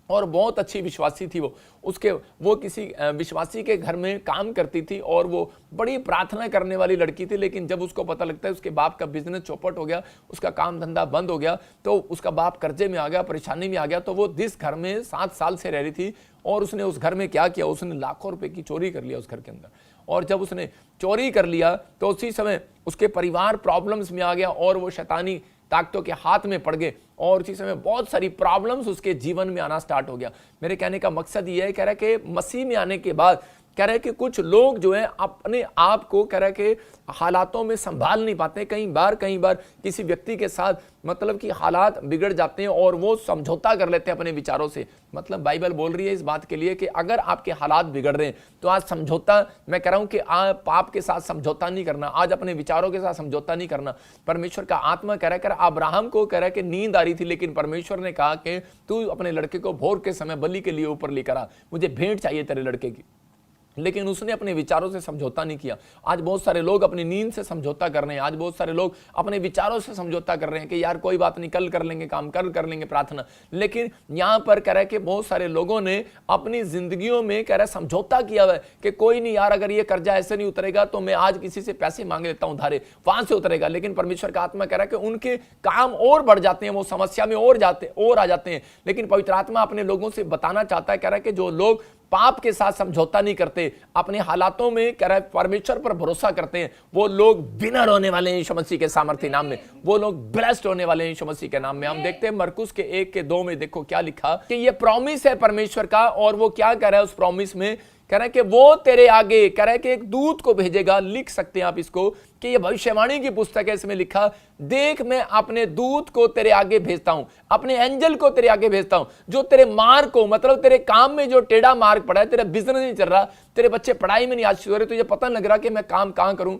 और बहुत अच्छी विश्वासी थी। वो किसी विश्वासी के घर में काम करती थी और वो बड़ी प्रार्थना करने वाली लड़की थी। लेकिन जब उसको पता लगता है उसके बाप का बिजनेस चौपट हो गया, उसका काम धंधा बंद हो गया, तो उसका बाप कर्जे में आ गया, परेशानी में आ गया। तो वो जिस घर में 7 साल से रह रही थी, और उसने उस घर में क्या किया, उसने लाखों रुपए की चोरी कर लिया उस घर के अंदर। और जब उसने चोरी कर लिया तो उसी समय उसके परिवार प्रॉब्लम्स में आ गया और वो शैतानी ताकतों के हाथ में पड़ गए, और उसी समय बहुत सारी प्रॉब्लम्स उसके जीवन में आना स्टार्ट हो गया। मेरे कहने का मकसद ये है, कह रहा है कि मसीह में आने के बाद कह रहा है कि कुछ लोग जो है अपने आप को कह रहा है कि हालातों में संभाल नहीं पाते। कई बार किसी व्यक्ति के साथ मतलब कि हालात बिगड़ जाते हैं और वो समझौता कर लेते हैं अपने विचारों से। मतलब बाइबल बोल रही है इस बात के लिए कि अगर आपके हालात बिगड़ रहे हैं तो आज समझौता, मैं कह रहा हूं कि आज पाप के साथ समझौता नहीं करना, आज अपने विचारों के साथ समझौता नहीं करना। परमेश्वर का आत्मा कह रहा है, अब्राहम को कह रहा है कि नींद आ रही थी, लेकिन परमेश्वर ने कहा कि तू अपने लड़के को भोर के समय बलि के लिए ऊपर लेकर आ, मुझे भेंट चाहिए तेरे लड़के की। लेकिन उसने अपने विचारों से समझौता नहीं किया। आज बहुत सारे लोग अपनी नींद से समझौता कर रहे हैं, आज बहुत सारे लोग अपने विचारों से समझौता कर रहे हैं कि यार कोई बात नहीं, कल कर लेंगे काम, कल कर लेंगे प्रार्थना। लेकिन यहां पर कह रहा है कि बहुत सारे लोगों ने अपनी जिंदगियों में कह रहा है समझौता किया हुआ है कि कोई नहीं यार, अगर ये कर्जा ऐसे नहीं उतरेगा तो मैं आज किसी से पैसे मांग लेता हूं धारे, वहां से उतरेगा। लेकिन परमेश्वर का आत्मा कह रहा है कि उनके काम और बढ़ जाते हैं, वो समस्या में और आ जाते हैं। लेकिन पवित्र आत्मा अपने लोगों से बताना चाहता है, कह रहा है कि जो लोग पाप के साथ समझौता नहीं करते, अपने हालातों में कह रहा है परमेश्वर पर भरोसा करते हैं, वो लोग विनर होने वाले हैं यीशु मसीह के सामर्थ्य नाम में, वो लोग ब्लेस्ड होने वाले हैं यीशु मसीह के नाम में। हम देखते हैं मरकुस के 1:2 में, देखो क्या लिखा कि ये प्रॉमिस है परमेश्वर का, और वो क्या कह रहा है उस प्रॉमिस में, कह रहा है कि वो तेरे आगे, कह रहा है कि एक दूत को भेजेगा। लिख सकते हैं आप इसको कि ये भविष्यवाणी की पुस्तक है, इसमें लिखा, देख मैं अपने दूत को तेरे आगे भेजता हूं, अपने एंजल को तेरे आगे भेजता हूं, जो तेरे मार्ग को, मतलब तेरे काम में जो टेढ़ा मार्ग पड़ा है, तेरा बिजनेस नहीं चल रहा, तेरे बच्चे पढ़ाई में नहीं आज हो रहे, तुझे पता नहीं लग रहा कि मैं काम कहां करूं,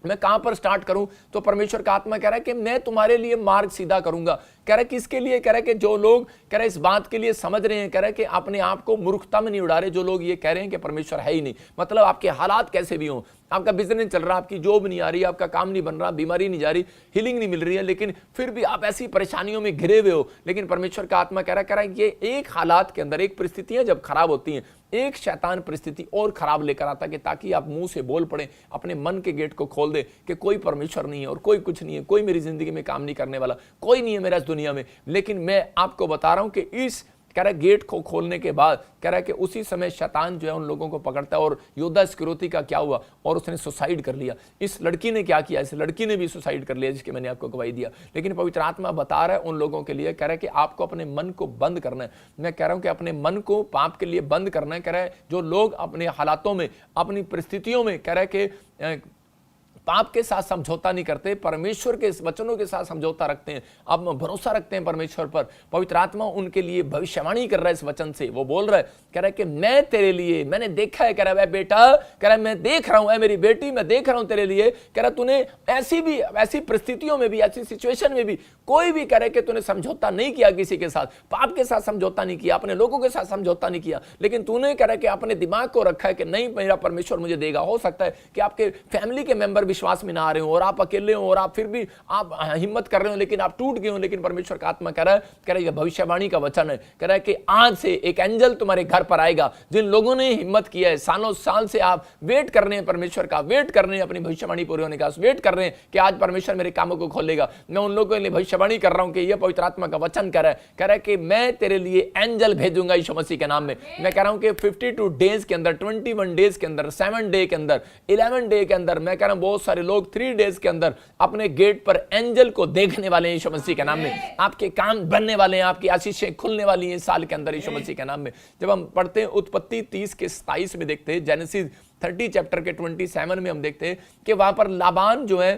मैं कहां पर स्टार्ट करूं, तो परमेश्वर का आत्मा कह रहा है कि मैं तुम्हारे लिए मार्ग सीधा करूंगा। कह रहा है कि इसके लिए, कह रहा है कि जो लोग कह रहा है इस बात के लिए समझ रहे हैं, कह रहा है कि अपने आप को मूर्खता में नहीं उड़ा रहे, जो लोग ये कह रहे हैं कि परमेश्वर है ही नहीं, मतलब आपके हालात कैसे भी हों, आपका बिजनेस नहीं चल रहा, आपकी जॉब नहीं आ रही, आपका काम नहीं बन रहा, बीमारी नहीं जा रही, हीलिंग नहीं मिल रही है, लेकिन फिर भी आप ऐसी परेशानियों में घिरे हुए हो। लेकिन परमेश्वर का आत्मा कह रहा है ये एक हालात के अंदर, एक परिस्थितियां जब खराब होती हैं, एक शैतान परिस्थिति और खराब लेकर आता है ताकि आप मुंह से बोल पड़े, अपने मन के गेट को खोल दे कि कोई परमेश्वर नहीं है और कोई कुछ नहीं है, कोई मेरी जिंदगी में काम नहीं करने वाला, कोई नहीं है मेरा इस दुनिया में। लेकिन मैं आपको बता रहा हूं कि इस कह रहा है गेट को खोलने के बाद कह रहा है कि उसी समय शैतान जो है उन लोगों को पकड़ता है। और योद्धा इस्करियोती का क्या हुआ, और उसने सुसाइड कर लिया। इस लड़की ने क्या किया, इस लड़की ने भी सुसाइड कर लिया, जिसके मैंने आपको गवाही दिया। लेकिन पवित्र आत्मा बता रहा है उन लोगों के लिए, कह रहा है कि आपको अपने मन को बंद करना है। मैं कह रहा हूं कि अपने मन को पाप के लिए बंद करना है। कह रहा है जो लोग अपने हालातों में, अपनी परिस्थितियों में कह रहा है कि पाप के साथ समझौता नहीं करते, परमेश्वर के वचनों के साथ समझौता रखते हैं, अब भरोसा रखते हैं परमेश्वर पर। पवित्र आत्मा उनके लिए भविष्यवाणी कर रहा है इस वचन से। वो बोल रहा है, कह रहा है कि मैं तेरे लिए, मैंने देखा है, कह रहा है बेटा, कह रहा है मैं देख रहा हूं, मेरी बेटी मैं देख रहा हूं तेरे लिए। कह रहा तूने ऐसी परिस्थितियों में भी, ऐसी सिचुएशन में भी कोई भी कह रहा है कि तूने समझौता नहीं किया किसी के साथ, पाप के साथ समझौता नहीं किया, अपने लोगों के साथ समझौता नहीं किया, लेकिन तूने कह रहा है कि अपने दिमाग को रखा है कि नहीं मेरा परमेश्वर मुझे देगा। हो सकता है कि आपके फैमिली के मेंबर विश्वास में ना आ रहे हो और आप अकेले हो और आप फिर भी आप हिम्मत कर रहे हो, लेकिन आप टूट गए हो। लेकिन परमेश्वर का आत्मा कह रहा है ये भविष्यवाणी का वचन है, कह रहा है कि आज से एक एंजल तुम्हारे घर पर आएगा। जिन लोगों ने हिम्मत किया है, सालों साल से आप वेट कर रहे हैं परमेश्वर का, वेट कर रहे हैं अपनी भविष्यवाणी पूरी होने का, वेट कर रहे हैं कि आज परमेश्वर मेरे कामों को खोलेगा। मैं उन लोगों के लिए भविष्यवाणी कर रहा हूं कि यह पवित्र आत्मा का वचन कह रहा है कि मैं तेरे लिए एंजल भेजूंगा यीशु मसीह के नाम में। मैं कह रहा हूं कि 52 डेज के अंदर, 21 डेज के अंदर, 7 डे के अंदर, 11 डे के अंदर, मैं कह रहा हूं बहुत सारे लोग 3 डेज के अंदर अपने गेट पर एंजल को देखने वाले हैं यीशु मसीह के नाम में। आपके काम बनने वाले हैं, आपकी आशीषें खुलने वाली हैं इस साल के अंदर यीशु मसीह के नाम में। जब हम पढ़ते हैं उत्पत्ति 30 के 27 में देखते हैं, जेनेसिस 30 चैप्टर के 27 में हम देखते हैं कि वहां पर लाबान जो है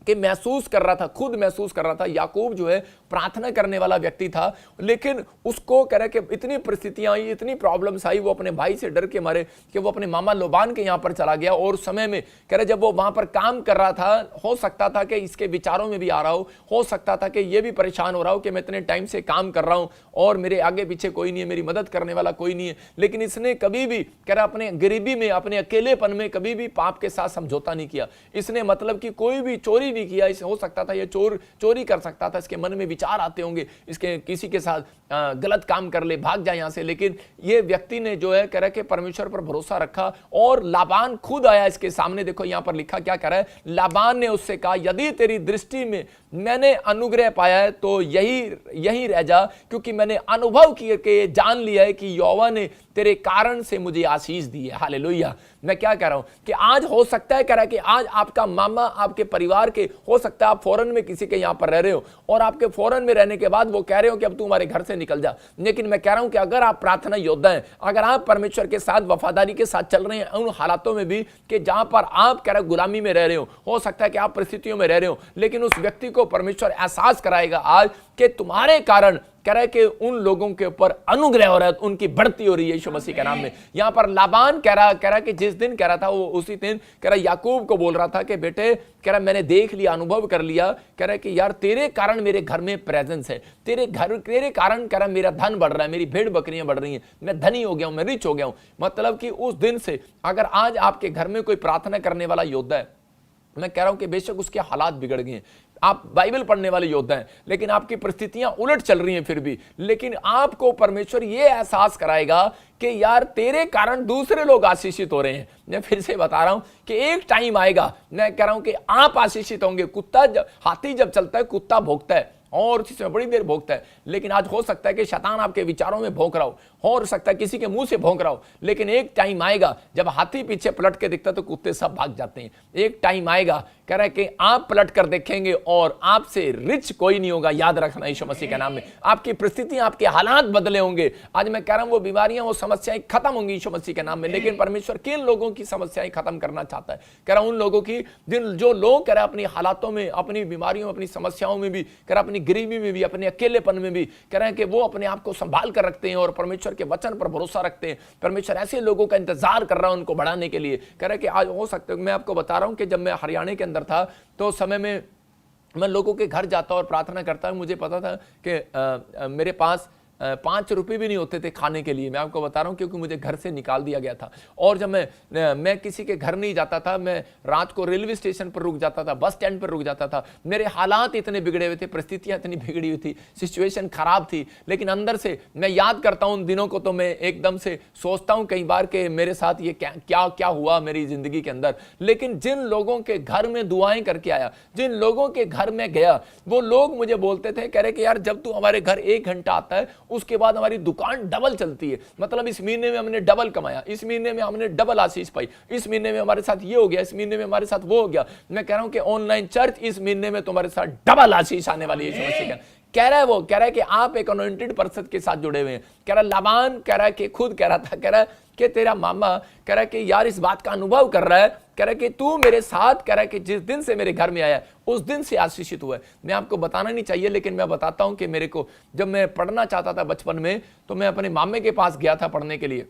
कि महसूस कर रहा था, खुद महसूस कर रहा था, याकूब जो है प्रार्थना करने वाला व्यक्ति था, लेकिन उसको कह रहा कि इतनी परिस्थितियां आई, इतनी प्रॉब्लम्स आई, वो अपने भाई से डर के मारे कि वो अपने मामा लोबान के यहां पर चला गया। और समय में कह रहे जब वो वहां पर काम कर रहा था, हो सकता था कि इसके विचारों में भी आ रहा हो सकता था कि ये भी परेशान हो रहा हो कि मैं इतने टाइम से काम कर रहा हूं और मेरे आगे पीछे कोई नहीं है, मेरी मदद करने वाला कोई नहीं है। लेकिन इसने कभी भी कह रहा अपने गरीबी में, अपने अकेलेपन में कभी भी पाप के साथ समझौता नहीं किया। इसने मतलब कि कोई भी चोरी नहीं किया। इसे हो सकता था ये चोरी कर सकता था, इसके मन में विचार आते होंगे, इसके किसी के साथ गलत काम कर ले, भाग जाए यहां से। लेकिन ये व्यक्ति ने जो है कह रहा है कि परमेश्वर पर भरोसा रखा और लाबान खुद आया इसके सामने। देखो यहां पर लिखा क्या कर रहा है, लाबान ने उससे कहा यदि तेरी दृष्टि में मैंने अनुग्रह पाया है तो यही रह जा, क्योंकि मैंने अनुभव करके जान लिया है कि यहोवा ने तेरे कारण से मुझे आशीष दी है। हालेलुया। मैं क्या कह रहा हूं कि आज हो सकता है कह रहा है कि आज आपका मामा, आपके परिवार के, हो सकता है आप फॉरेन में किसी के यहां पर रह रहे हो और आपके फॉरेन में रहने के बाद वो कह रहे हो कि अब तू हमारे घर से निकल जा। लेकिन मैं कह रहा हूं कि अगर आप प्रार्थना योद्धा हैं, अगर आप परमेश्वर के साथ वफादारी के साथ चल रहे हैं उन हालातों में भी कि जहां पर आप कह रहे गुलामी में रह रहे हो सकता है कि आप परिस्थितियों में रह रहे हो, लेकिन उस व्यक्ति को परमेश्वर एहसास कराएगा आज कि तुम्हारे कारण कह रहा है कि उन लोगों के ऊपर अनुग्रह हो रहा है, उनकी बढ़ती हो रही है यीशु मसीह के नाम में। यहां पर लाबान कह रहा कि जिस दिन कह रहा था वो उसी दिन कह रहा याकूब को बोल रहा था कि बेटे कह रहा मैंने देख लिया, अनुभव कर लिया, कह रहा कि यार तेरे कारण मेरे घर में प्रेजेंस है, तेरे कारण कह रहा मेरा धन बढ़ रहा है, मेरी भेड़ बकरियां बढ़ रही हैं, मैं धनी हो गया हूं, मैं रिच हो गया हूं। मतलब कि उस दिन से अगर आज आपके घर में कोई प्रार्थना करने वाला योद्धा है, मैं कह रहा हूं कि बेशक उसके हालात बिगड़ गए हैं, आप बाइबल पढ़ने वाले योद्धा हैं, लेकिन आपकी परिस्थितियां उलट चल रही हैं फिर भी, लेकिन आपको परमेश्वर यह एहसास कराएगा कि यार तेरे कारण दूसरे लोग आशीषित हो रहे हैं। मैं फिर से बता रहा हूं कि एक टाइम आएगा, मैं कह रहा हूं कि आप आशीषित होंगे। हाथी जब चलता है कुत्ता भौंकता है और उसी समय बड़ी देर भौंकता है, लेकिन आज हो सकता है कि शैतान आपके विचारों में भौंक रहा हो सकता है किसी के मुंह से भौंक रहा हो, लेकिन एक टाइम आएगा जब हाथी पीछे पलट के दिखता तो कुत्ते सब भाग जाते हैं। एक टाइम आएगा कह रहा है कि आप पलट कर देखेंगे और आपसे रिच कोई नहीं होगा। याद रखना यीशु मसीह के नाम में, आपकी परिस्थितियां, आपके हालात बदले होंगे। आज मैं कह रहा हूं वो बीमारियां, वो समस्याएं खत्म होंगी यीशु मसीह के नाम में। लेकिन परमेश्वर किन लोगों की समस्याएं खत्म करना चाहता है? कह रहा हूं उन लोगों की जो लोग कह रहा अपनी हालातों में, अपनी बीमारियों में, अपनी समस्याओं में भी, कह रहा अपनी गरीबी में भी, अपने अकेलेपन में भी, कह रहे हैं कि वो अपने आप को संभाल कर रखते हैं और परमेश्वर के वचन पर भरोसा रखते हैं। परमेश्वर ऐसे लोगों का इंतजार कर रहा है उनको बढ़ाने के लिए। कह रहे हैं कि आज हो सकता है, मैं आपको बता रहा हूं कि जब मैं हरियाणा के अंदर था तो समय में मैं लोगों के घर जाता और प्रार्थना करता, मुझे पता था कि मेरे पास 5 रुपए भी नहीं होते थे खाने के लिए। मैं आपको बता रहा हूं क्योंकि मुझे घर से निकाल दिया गया था। और जब मैं किसी के घर नहीं जाता था, मैं रात को रेलवे स्टेशन पर रुक जाता था, बस स्टैंड पर रुक जाता था। मेरे हालात इतने बिगड़े हुए थे, परिस्थितियां इतनी बिगड़ी हुई थी, सिचुएशन खराब थी, लेकिन अंदर से मैं याद करता हूं उन दिनों को, तो मैं एकदम से सोचता हूं कई बार कि मेरे साथ ये क्या हुआ मेरी जिंदगी के अंदर। लेकिन जिन लोगों के घर में दुआएं करके आया, जिन लोगों के घर में गया, वो लोग मुझे बोलते थे, कह रहे कि यार जब तू हमारे घर 1 घंटा आता है उसके बाद हमारी दुकान डबल चलती है। मतलब इस महीने में हमने डबल कमाया, इस महीने में हमने डबल आशीष पाई, इस महीने में हमारे साथ ये हो गया, इस महीने में हमारे साथ वो हो गया। मैं कह रहा हूं कि ऑनलाइन चर्च इस महीने में तुम्हारे साथ डबल आशीष आने वाली है। यीशु मसीह का कह रहा है, वो कह रहा है कि आप एक अनॉइंटेड पर्सन के साथ जुड़े हुए हैं। कह रहा लाबान कह रहा है कि खुद कह रहा था, कह रहा है कि तेरा मामा कह रहा है कि यार इस बात का अनुभव कर रहा है, कह रहा है कि तू मेरे साथ, कह रहा है कि जिस दिन से मेरे घर में आया उस दिन से आशीषित हुआ है। मैं आपको बताना नहीं चाहिए लेकिन मैं बताता हूं कि मेरे को जब मैं पढ़ना चाहता था बचपन में, तो मैं अपने मामे के पास गया था पढ़ने के लिए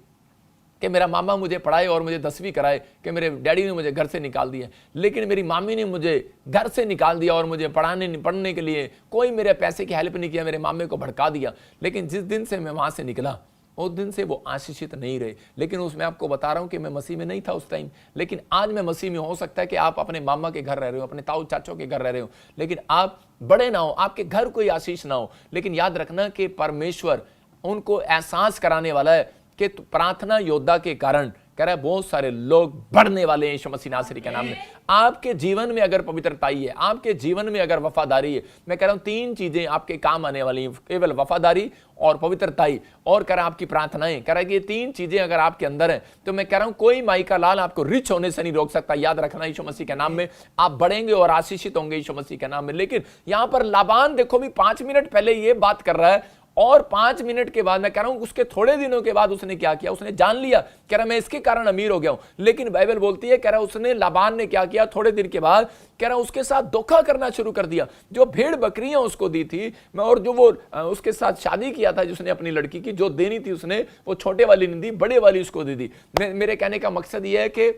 कि मेरा मामा मुझे पढ़ाए और मुझे 10वीं कराए, कि मेरे डैडी ने मुझे घर से निकाल दिया। लेकिन मेरी मामी ने मुझे घर से निकाल दिया और मुझे पढ़ने के लिए कोई मेरे पैसे की हेल्प नहीं किया, मेरे मामे को भड़का दिया। लेकिन जिस दिन से मैं वहां से निकला उस दिन से वो आशीषित नहीं रहे। लेकिन उसमें आपको बता रहा हूं कि मैं मसीह में नहीं था उस टाइम, लेकिन आज मैं मसीह में। हो सकता है कि आप अपने मामा के घर रह रहे हो, अपने ताऊ चाचों के घर रह रहे हो, लेकिन आप बड़े ना हो, आपके घर कोई आशीष ना हो, लेकिन याद रखना कि परमेश्वर उनको एहसास कराने वाला है कि प्रार्थना योद्धा के कारण कह रहा है बहुत सारे लोग बढ़ने वाले हैं यीशु मसीह नासरी के नाम में। आपके जीवन में अगर पवित्रताई है, आपके जीवन में अगर वफादारी है, मैं कह रहा हूं 3 चीजें आपके काम आने वाली हैं, केवल वफादारी और पवित्रताई और कह रहा आपकी प्रार्थनाएं। कह रहा है कि ये 3 चीजें अगर आपके अंदर है तो मैं कह रहा हूं कोई माई का लाल आपको रिच होने से नहीं रोक सकता। याद रखना यीशु मसीह के नाम में आप बढ़ेंगे और आशीषित होंगे यीशु मसीह के नाम में। लेकिन यहां पर लाबान देखो भी 5 मिनट पहले ये बात कर रहा है और 5 मिनट के बाद, मैं कह रहा हूं उसके थोड़े दिनों के बाद उसने क्या किया, उसने जान लिया, कह रहा मैं इसके कारण अमीर हो गया हूं। लेकिन बाइबल बोलती है, कह रहा उसने लाबान ने क्या किया, थोड़े दिन के बाद कह रहा उसके साथ धोखा करना शुरू कर दिया। जो भेड़ बकरियां उसको दी थी और जो वो उसके साथ शादी किया था जिसने अपनी लड़की की, जो देनी थी उसने वो छोटे वाली नहीं दी, बड़े वाली उसको दे दी। मेरे कहने का मकसद ये है कि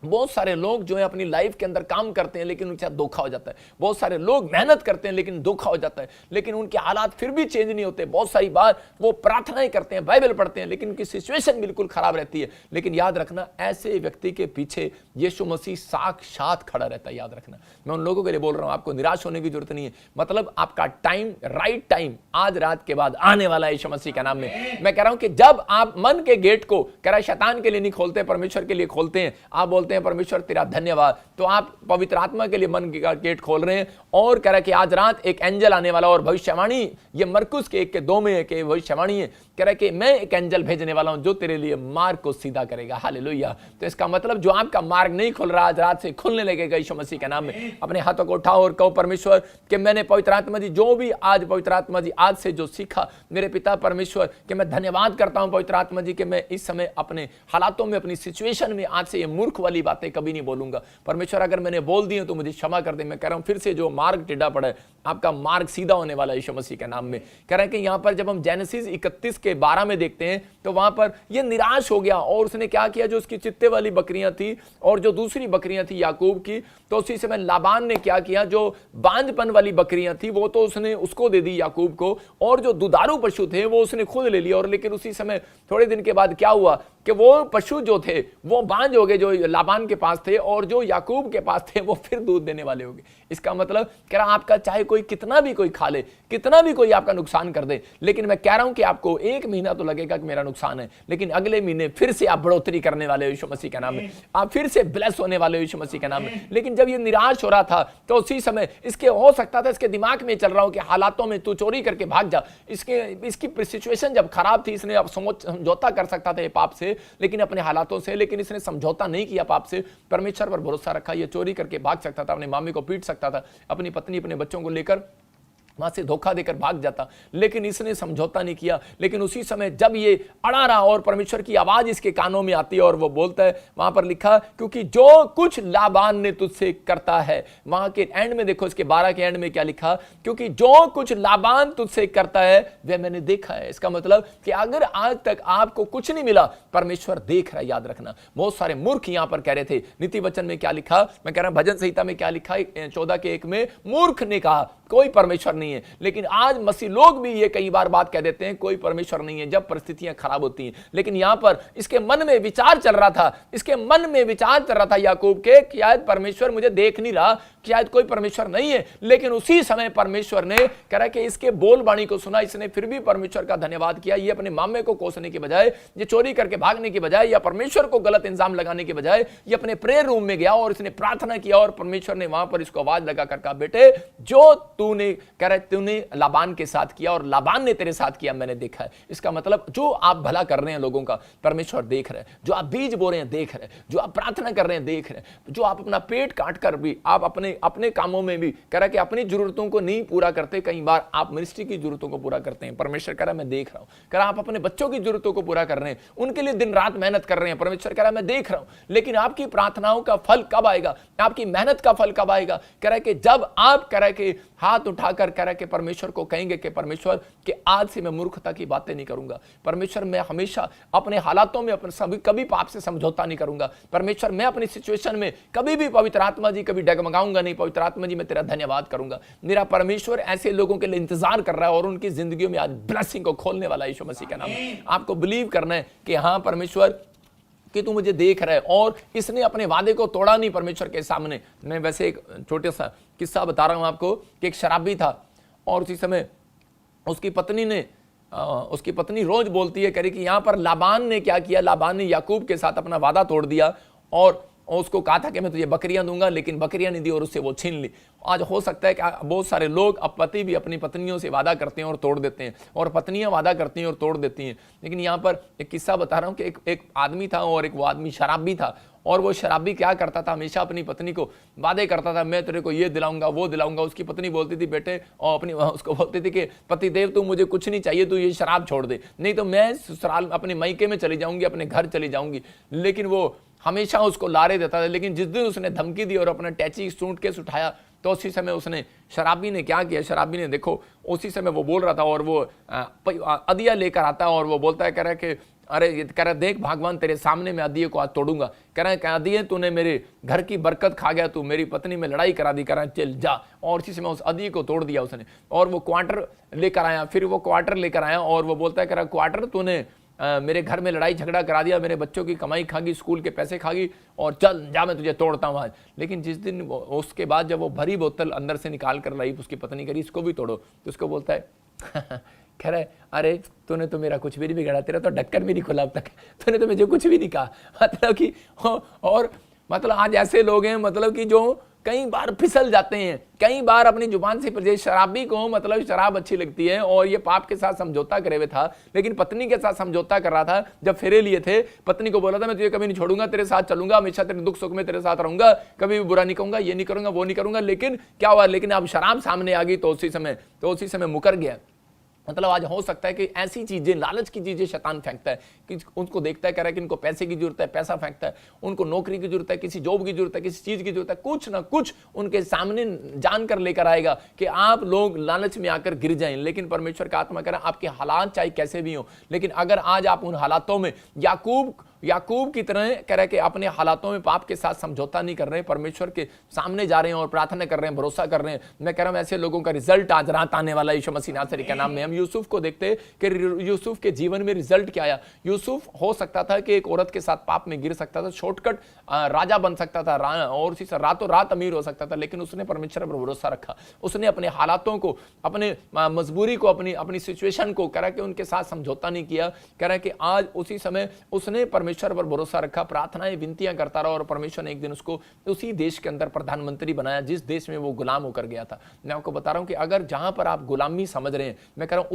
बहुत सारे लोग जो है अपनी लाइफ के अंदर काम करते हैं लेकिन उनके साथ धोखा हो जाता है। बहुत सारे लोग मेहनत करते हैं लेकिन धोखा हो जाता है, लेकिन उनके हालात फिर भी चेंज नहीं होते। बहुत सारी बार वो प्रार्थनाएं करते हैं, बाइबल पढ़ते हैं, लेकिन उनकी सिचुएशन बिल्कुल खराब रहती है। लेकिन याद रखना ऐसे व्यक्ति के पीछे यीशु मसीह साक्षात खड़ा रहता है। याद रखना, मैं उन लोगों के लिए बोल रहा हूं, आपको निराश होने की जरूरत नहीं है। मतलब आपका टाइम, राइट टाइम आज रात के बाद आने वाला है यीशु मसीह के नाम में। मैं कह रहा हूं कि जब आप मन के गेट को कह रहा है शैतान के लिए नहीं खोलते, परमेश्वर के लिए खोलते हैं, आप बोलते हैं परमेश्वर तेरा धन्यवाद, तो आप पवित्र आत्मा के लिए मन का गेट खोल रहे हैं। और कह रहा है कि आज रात एक एंजल आने वाला, और भविष्यवाणी ये मरकुस के 1 के 2 में है कि भविष्यवाणी है, कह रहा है कि मैं एक एंजल भेजने वाला हूं जो तेरे लिए मार्ग को सीधा करेगा। हालेलुया। तो इसका मतलब जो आपका मार्ग नहीं खुल रहा आज रात से खुलने लगेगा यीशु मसीह के नाम में। अपने हाथों को उठाओ और कहो परमेश्वर कि मैंने पवित्र आत्मा जी जो भी आज पवित्र आत्मा जी आज से जो सीखा मेरे पिता परमेश्वर कि मैं धन्यवाद करता हूं पवित्र आत्मा जी कि मैं इस समय अपने हालातों में, अपनी सिचुएशन में आज से ये मूर्ख वाली बातें कभी नहीं बोलूंगा। परमेश्वर अगर मैंने बोल दी तो मुझे क्षमा कर दे। मैं कह रहा हूं फिर से जो मार्ग टेढ़ा पड़ा है आपका मार्ग सीधा होने वाला है यीशु मसीह के नाम में। कह रहे हैं कि यहां पर जब हम जेनेसिस 31 के 12 में देखते हैं तो वहां पर ये निराश हो गया और उसने क्या किया, जो उसकी चित्ते वाली बकरियां थी और जो दूसरी बकरियां थी याकूब की, तो उसी समय लाबान ने क्या किया, जो बांझपन वाली बकरियां थी वो तो उसने उसको दे दी याकूब को, और जो दुधारू पशु थे वो उसने खुद ले लिया। और लेकिन उसी समय थोड़े दिन के बाद क्या हुआ कि वो पशु जो थे वो बांझ हो गए जो लाबान के पास थे, और जो याकूब के पास थे वो फिर दूध देने वाले हो गए। इसका मतलब कह रहा आपका चाहे कोई कितना भी कोई खा ले, कितना भी कोई आपका नुकसान कर दे, लेकिन मैं कह रहा हूं कि आपको 1 महीना तो लगेगा कि मेरा नुकसान है, लेकिन अगले महीने फिर से आप बढ़ोतरी करने वाले हो यीशु मसीह के नाम में, आप फिर से ब्लेस होने वाले हो यीशु मसीह के नाम में। लेकिन जब ये निराश हो रहा था तो उसी समय इसके हो सकता था इसके दिमाग में चल रहा हो कि हालातों में तू चोरी करके भाग जा। इसकी सिचुएशन जब खराब थी, इसने अब समझौता कर सकता था ये पाप से, लेकिन अपने हालातों से, लेकिन इसने समझौता नहीं किया पाप से, परमेश्वर पर भरोसा रखा। ये चोरी करके भाग सकता था, अपने मामी को पीट सकता था, अपनी पत्नी अपने बच्चों को लेकर वहां से धोखा देकर भाग जाता, लेकिन इसने समझौता नहीं किया। लेकिन उसी समय जब ये अड़ा रहा और परमेश्वर की आवाज इसके कानों में आती है और वो बोलता है, वहां पर लिखा क्योंकि जो कुछ लाबान ने तुझसे करता है, वहां के एंड में देखो, इसके 12 के एंड में क्या लिखा, क्योंकि जो कुछ लाबान तुझसे करता है वह मैंने देखा है। इसका मतलब कि अगर आज तक आपको कुछ नहीं मिला, परमेश्वर देख रहा है। याद रखना, बहुत सारे मूर्ख यहां पर कह रहे थे। नीति वचन में क्या लिखा, मैं कह रहा हूं भजन संहिता में क्या लिखा, 14 के 1 में मूर्ख ने कहा कोई परमेश्वर नहीं है। लेकिन आज मसीह लोग भी ये कई बार बात कह देते हैं कोई परमेश्वर नहीं है जब परिस्थितियां खराब होती हैं। लेकिन यहां पर इसके मन में विचार चल रहा था, इसके मन में विचार चल रहा था याकूब के कि शायद परमेश्वर मुझे देख नहीं रहा, कि शायद कोई परमेश्वर नहीं है, लेकिन उसी समय परमेश्वर ने कह रहा कि इसके बोल बाणी को सुना, इसने फिर भी परमेश्वर का धन्यवाद किया। ये अपने मामे को कोसने की बजाय, ये चोरी करके भागने की बजाय, या परमेश्वर को गलत इंजाम लगाने की बजाय, ये अपने प्रेयर रूम में गया और इसने प्रार्थना किया और परमेश्वर ने वहां पर इसको आवाज लगा कर कहा, बेटे जो तूने कह रहा तूने लाबान के साथ किया और लाबान ने तेरे साथ किया मैंने देखा है। इसका मतलब जो आप भला कर रहे हैं लोगों का, परमेश्वर देख रहे हैं। जो आप बीज बो रहे हैं देख रहे हैं, जो आप प्रार्थना कर रहे हैं देख रहे हैं, जो आप अपना पेट काट कर भी आप अपने कामों में भी कह रहा कि अपनी जरूरतों को नहीं पूरा करते, कई बार आप मिनिस्ट्री की जरूरतों को पूरा करते हैं। परमेश्वर कह रहा मैं देख रहा हूं। कह रहा आप अपने बच्चों की जरूरतों को पूरा कर रहे हैं, उनके लिए दिन रात मेहनत कर रहे हैं। परमेश्वर कह रहा मैं देख रहा हूं, लेकिन आपकी प्रार्थनाओं का फल कब आएगा, आपकी मेहनत का फल कब आएगा? कह रहा है कि जब आप कह रहा है कि हाथ उठाकर कह रहा है कि परमेश्वर को कहेंगे कि परमेश्वर कि आज से मैं मूर्खता की बातें नहीं करूंगा। परमेश्वर मैं हमेशा अपने हालातों में अपने कभी पाप से समझौता नहीं करूंगा। परमेश्वर मैं अपनी सिचुएशन में कभी भी पवित्र आत्मा जी कभी डगमगाऊंगा नहीं। पवित्र आत्मा जी मैं तेरा धन्यवाद करूंगा। मेरा परमेश्वर ऐसे लोगों के लिए इंतजार कर रहा है और उनकी जिंदगियों में आज ब्लेसिंग को खोलने वाला है। यीशु मसीह के नाम में आपको बिलीव करना है कि हाँ परमेश्वर कि तू मुझे देख रहा है। और इसने अपने वादे को तोड़ा नहीं परमेश्वर के सामने। मैं वैसे एक छोटा सा किस्सा बता रहा हूं आपको कि एक शराबी था और उसी समय उसकी पत्नी रोज बोलती है, कह रही कि यहां पर लाबान ने क्या किया, लाबान ने याकूब के साथ अपना वादा तोड़ दिया और उसको कहा था कि मैं तुझे बकरियां दूंगा, लेकिन बकरियां नहीं दी और उससे वो छीन ली। आज हो सकता है कि बहुत सारे लोग, अब पति भी अपनी पत्नियों से वादा करते हैं और तोड़ देते हैं, और पत्नियां वादा करती हैं और तोड़ देती हैं। लेकिन यहाँ पर एक किस्सा बता रहा हूँ कि एक आदमी था और एक वो आदमी शराबी था। और वो शराबी क्या करता था, हमेशा अपनी पत्नी को वादे करता था, मैं तेरे को ये दिलाऊंगा वो दिलाऊंगा। उसकी पत्नी बोलती थी बेटे, और उसको बोलती थी कि पति देव तू मुझे कुछ नहीं चाहिए, तू ये शराब छोड़ दे, नहीं तो मैं ससुराल अपने मायके में चली जाऊंगी, अपने घर चली जाऊंगी। लेकिन वो हमेशा उसको लारे देता था। लेकिन जिस दिन उसने धमकी दी और अपना टैची सूटकेस उठाया तो उसी समय उसने, शराबी ने क्या किया, शराबी ने देखो उसी समय वो बोल रहा था और वो अदिया लेकर आता है और वो बोलता है, कह रहा है कि अरे कह रहा देख भगवान तेरे सामने मैं अदिये को आज तोड़ूंगा। कह रहा है अदिये तूने मेरे घर की बरकत खा गया, तू मेरी पत्नी में लड़ाई करा दी। कह रहा है चल जा। और इसी समय उस अदिये को तोड़ दिया उसने और वो क्वार्टर लेकर आया। फिर वो क्वार्टर लेकर आया और वो बोलता है, कह रहा क्वार्टर तूने मेरे घर में लड़ाई झगड़ा करा दिया, मेरे बच्चों की कमाई खा गई, स्कूल के पैसे खा गई, और चल जा मैं तुझे तोड़ता हूँ आज। लेकिन जिस दिन उसके बाद जब वो भरी बोतल अंदर से निकाल कर लाई, उसकी पत्नी करी इसको भी तोड़ो, तो उसको बोलता है कह रहा है अरे तूने तो मेरा कुछ भी नहीं बिगाड़ा, तेरा तो ढक्कन भी नहीं खुला अब तक, तूने तो मुझे कुछ भी नहीं कहा। मतलब कि और मतलब आज ऐसे लोग हैं मतलब कि जो कई बार फिसल जाते हैं, कई बार अपनी जुबान से, शराबी को मतलब शराब अच्छी लगती है और ये पाप के साथ समझौता करे हुए था, लेकिन पत्नी के साथ समझौता कर रहा था। जब फेरे लिए थे, पत्नी को बोला था मैं तुझे कभी नहीं छोड़ूंगा, तेरे साथ चलूंगा, हमेशा तेरे दुख सुख में तेरे साथ रहूंगा, कभी भी बुरा नहीं कहूंगा, ये नहीं करूंगा वो नहीं करूंगा। लेकिन क्या हुआ, लेकिन अब शराब सामने आ गई तो उसी समय मुकर गया। मतलब आज हो सकता है कि ऐसी चीजें, लालच की चीजें शैतान फेंकता है कि उनको देखता है, कह रहा है कि इनको पैसे की जरूरत है, पैसा फेंकता है, उनको नौकरी की जरूरत है, किसी जॉब की जरूरत है, किसी चीज की जरूरत है, कुछ ना कुछ उनके सामने जानकर लेकर आएगा कि आप लोग लालच में आकर गिर जाएं। लेकिन परमेश्वर का आत्मा कह रहा है आपके हालात चाहे कैसे भी हो, लेकिन अगर आज आप उन हालातों में याकूब की तरह कह रहा है कि अपने हालातों में पाप के साथ समझौता नहीं कर रहे हैं, परमेश्वर के सामने जा रहे हैं और प्रार्थना कर रहे हैं, भरोसा कर रहे हैं, मैं कह रहा हूं ऐसे लोगों का रिजल्ट आज रात आने वाला है यीशु मसीह नासरी के नाम में। हम यूसुफ को देखते कि यूसुफ के जीवन में रिजल्ट क्या आया। यूसुफ हो सकता था कि एक औरत के साथ पाप में गिर सकता था, शॉर्टकट राजा बन सकता था और उसी से रातों रात अमीर हो सकता था, लेकिन उसने परमेश्वर पर भरोसा रखा। उसने अपने हालातों को, अपने मजबूरी को, अपनी सिचुएशन को कह रहा कि उनके साथ समझौता नहीं किया। कह रहा है कि आज उसी समय उसने परमेश्वर पर भरोसा रखा, प्रार्थनाएं विनतियां करता रहा और परमेश्वर ने एक दिन उसको उसी देश के अंदर प्रधानमंत्री बनाया जिस देश में वो गुलाम होकर गया था। मैं आपको बता रहा हूं कि अगर जहां पर आप गुलामी समझ रहे हैं, मैं कह रहा हूं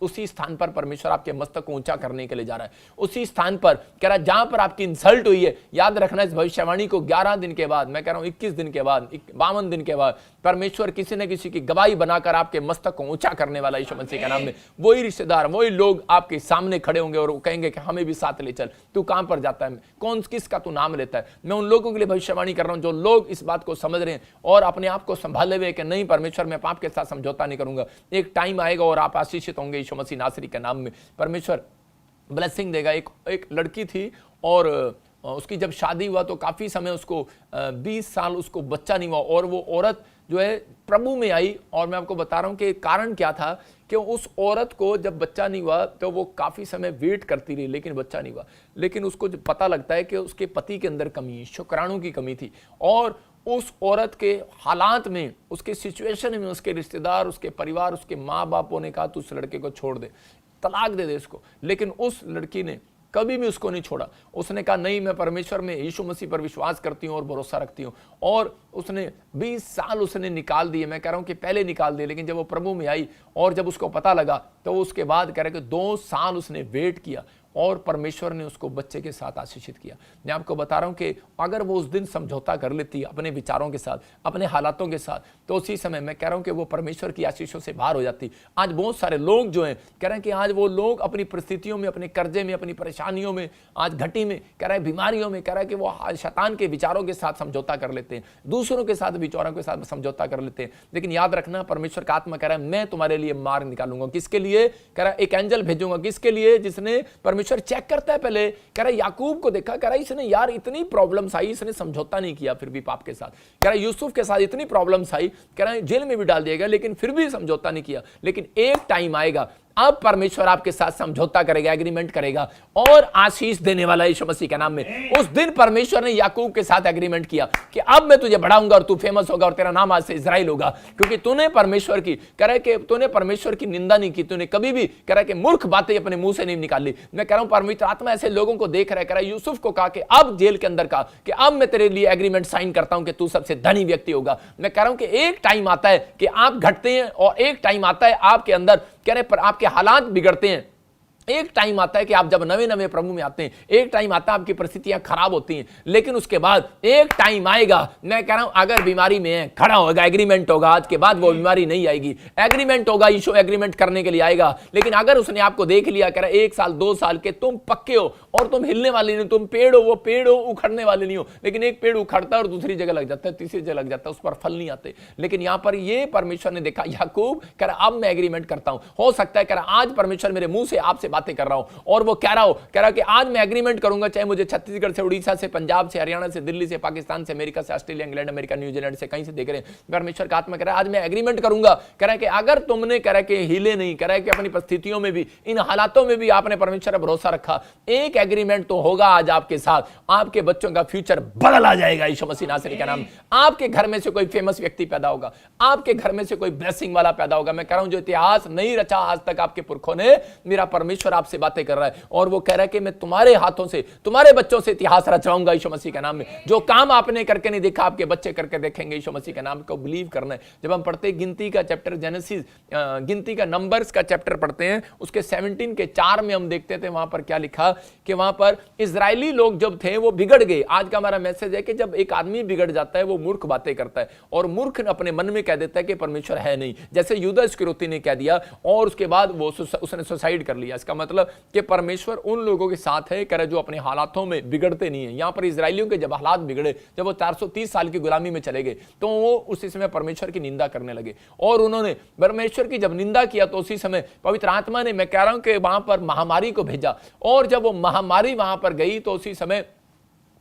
उसी स्थान पर परमेश्वर आपके मस्तक को ऊंचा करने के लिए जा रहा है। उसी स्थान पर कह रहा है जहां पर आपकी इंसल्ट हुई है, याद रखना इस भविष्यवाणी को 11 दिन के बाद, मैं कह रहा हूं 21 दिन के बाद, 52 दिन के बाद परमेश्वर किसी न किसी की गवाही बनाकर आपके मस्तक को ऊंचा करने वाला यीशु मसीह के नाम में। वही रिश्तेदार, वही लोग आपके सामने खड़े होंगे और कहेंगे कि हमें भी साथ ले चल, तू कहां पर जाता है, कौन किसका तू नाम लेता है। मैं उन लोगों के लिए भविष्यवाणी कर रहा हूं जो लोग इस बात को समझ रहे हैं और अपने आप को संभाले हुए कि नहीं परमेश्वर मैं पाप के साथ समझौता नहीं करूंगा। एक टाइम आएगा और आप आशीषित होंगे यीशु मसीह नासरी के नाम में। परमेश्वर ब्लेसिंग देगा। एक लड़की थी और उसकी जब शादी हुआ तो काफी समय उसको 20 साल उसको बच्चा नहीं हुआ और वो औरत जो है प्रभु में आई। और मैं आपको बता रहा हूं कि कारण क्या था कि उस औरत को जब बच्चा नहीं हुआ तो वो काफ़ी समय वेट करती रही, लेकिन बच्चा नहीं हुआ। लेकिन उसको जब पता लगता है कि उसके पति के अंदर कमी है, शुक्राणु की कमी थी, और उस औरत के हालात में, उसके सिचुएशन में उसके रिश्तेदार, उसके परिवार, उसके माँ बापों ने कहा तू उस लड़के को छोड़ दे, तलाक दे दे इसको। लेकिन उस लड़की ने कभी भी उसको नहीं छोड़ा। उसने कहा नहीं, मैं परमेश्वर में, यीशु मसीह पर विश्वास करती हूँ और भरोसा रखती हूँ। और उसने 20 साल उसने निकाल दिए, मैं कह रहा हूँ कि पहले निकाल दिए, लेकिन जब वो प्रभु में आई और जब उसको पता लगा तो उसके बाद कह रहे कि 2 साल उसने वेट किया और परमेश्वर ने उसको बच्चे के साथ आशीषित किया। मैं आपको बता रहा हूं कि अगर वो उस दिन समझौता कर लेती अपने विचारों के साथ, अपने हालातों के साथ, तो उसी समय मैं कह रहा हूं कि वो परमेश्वर की आशीषों से बाहर हो जाती। आज बहुत सारे लोग जो हैं कह रहे हैं कि आज वो लोग अपनी परिस्थितियों में, अपने कर्जे में, अपनी परेशानियों में, आज घटी में, कह रहे हैं बीमारियों में, कह रहा है कि वो शैतान के विचारों के साथ समझौता कर लेते हैं, दूसरों के साथ विचारों के साथ समझौता कर लेते हैं। लेकिन याद रखना, परमेश्वर का आत्मा कह रहा है मैं तुम्हारे लिए मार्ग निकालूंगा। किसके लिए? कह रहा है एक एंजल भेजूंगा। किसके लिए? जिसने, परमेश्वर चेक करता है पहले, कह रहा है याकूब को देखा, कह रहा है इसने यार इतनी प्रॉब्लम्स आई, इसने समझौता नहीं किया फिर भी पाप के साथ। कह रहा है यूसुफ के साथ इतनी प्रॉब्लम्स आई, कह रहा है जेल में भी डाल दिया गया, लेकिन फिर भी समझौता नहीं किया। लेकिन एक टाइम आएगा, अब परमेश्वर आपके साथ समझौता करेगा, एग्रीमेंट करेगा और आशीष देने वाला यीशु मसीह के नाम में। उस दिन परमेश्वर ने याकूब के साथ एग्रीमेंट किया कि अब मैं तुझे बढ़ाऊंगा और तू फेमस होगा और तेरा नाम आज से इजराइल होगा, क्योंकि तूने परमेश्वर की, कह रहा है कि तूने परमेश्वर की निंदा नहीं की, तूने कभी भी, कह रहा है कि मूर्ख बातें अपने मुंह से नहीं निकाली। मैं कह रहा हूं परमेश्वर आत्मा ऐसे लोगों को देख रहा है। कह रहा है यूसुफ को कहा कि अब जेल के अंदर कहा कि अब मैं तेरे लिए एग्रीमेंट साइन करता हूं कि तू सबसे धनी व्यक्ति होगा। मैं कह रहा हूं कि एक टाइम आता है कि आप घटते हैं और एक टाइम आता है आपके अंदर, कह रहे पर आपके हालात बिगड़ते हैं। एक टाइम आता है कि आप जब नवे नवे प्रभु में आते हैं, एक टाइम आता है आपकी परिस्थितियां खराब होती हैं, लेकिन उसके बाद एक टाइम आएगा, मैं कह रहा हूं अगर बीमारी में है, खड़ा होगा, एग्रीमेंट होगा, आज के बाद वो बीमारी नहीं आएगी, एग्रीमेंट होगा, यीशु एग्रीमेंट करने के लिए आएगा। लेकिन अगर उसने आपको देख लिया, कह रहा 1 साल 2 साल के तुम पक्के हो और तुम हिलने वाले नहीं, तुम पेड़ हो, वो पेड़ हो, उखड़ने वाले नहीं हो। लेकिन एक पेड़ उखड़ता है और दूसरी जगह लग जाता है, तीसरी जगह लग जाता है, उस पर फल नहीं आते। लेकिन यहां पर ये परमेश्वर ने देखा, याकूब कह रहा अब मैं एग्रीमेंट करता हूं। हो सकता है कह रहा आज परमेश्वर मेरे मुंह से आपसे बातें कर रहा हूं और वो कह रहा कि आज मैं एग्रीमेंट करूंगा, चाहे मुझे छत्तीसगढ़ से, उड़ीसा से, पंजाब से, हरियाणा से, दिल्ली से, पाकिस्तान से, अमेरिका से, ऑस्ट्रेलिया, इंग्लैंड, अमेरिका, न्यूजीलैंड से, कहीं से देख रहे हैं। परमेश्वर का आत्मा कह रहा है आज मैं एग्रीमेंट करूंगा। कह रहा है कि अगर तुमने, कह रहा है कि हिले नहीं, कह रहा है कि अपनी परिस्थितियों में भी, इन हालातों में भी आपने परमेश्वर पर भरोसा रखा, एक एग्रीमेंट तो होगा आज आपके साथ, आपके बच्चों का फ्यूचर बदल आ जाएगा यीशु मसीह नासरी का नाम। आपके घर में से कोई फेमस व्यक्ति पैदा होगा, आपके घर में से कोई ब्लेसिंग वाला पैदा होगा। मैं कह रहा हूं जो इतिहास नहीं रचा आज तक आपके पुरखों ने, मेरा परमेश्वर आपसे बातें कर रहा है और वो कह रहा है कि मैं तुम्हारे हाथों से, तुम्हारे बच्चों से इतिहास रचवाऊंगा यीशु मसीह के नाम में। जो काम आपने करके नहीं देखा, आपके बच्चे करके देखेंगे यीशु मसीह के नाम को बिलीव करना है। जब हम पढ़ते गिनती का चैप्टर, जेनेसिस, गिनती का, नंबर्स का चैप्टर पढ़ते हैं, उसके 17 के 4 में हम देखते थे वहां पर क्या लिखा कि वहां पर इजरायली लोग जब थे वो बिगड़ गए। आज का हमारा मैसेज है कि जब एक आदमी बिगड़ जाता है वो मूर्ख बातें करता है और मूर्ख अपने मन में कह देता है कि परमेश्वर है नहीं, जैसे यूदा इस्करियोती ने कह दिया और उसके बाद वो उसने सुसाइड कर लिया। इसका मतलब कि परमेश्वर उन लोगों के साथ है, करे जो अपने हालातों में बिगड़ते नहीं है। यहां पर इजरायलियों के जब हालात बिगड़े, जब वो 430 साल की गुलामी में चले गए, तो वो उसी समय परमेश्वर की निंदा करने लगे और उन्होंने परमेश्वर की जब निंदा किया तो उसी समय पवित्र आत्मा ने, मैं कह रहा हूं कि वहां पर महामारी को भेजा और जब वो महामारी वहां पर गई तो उसी समय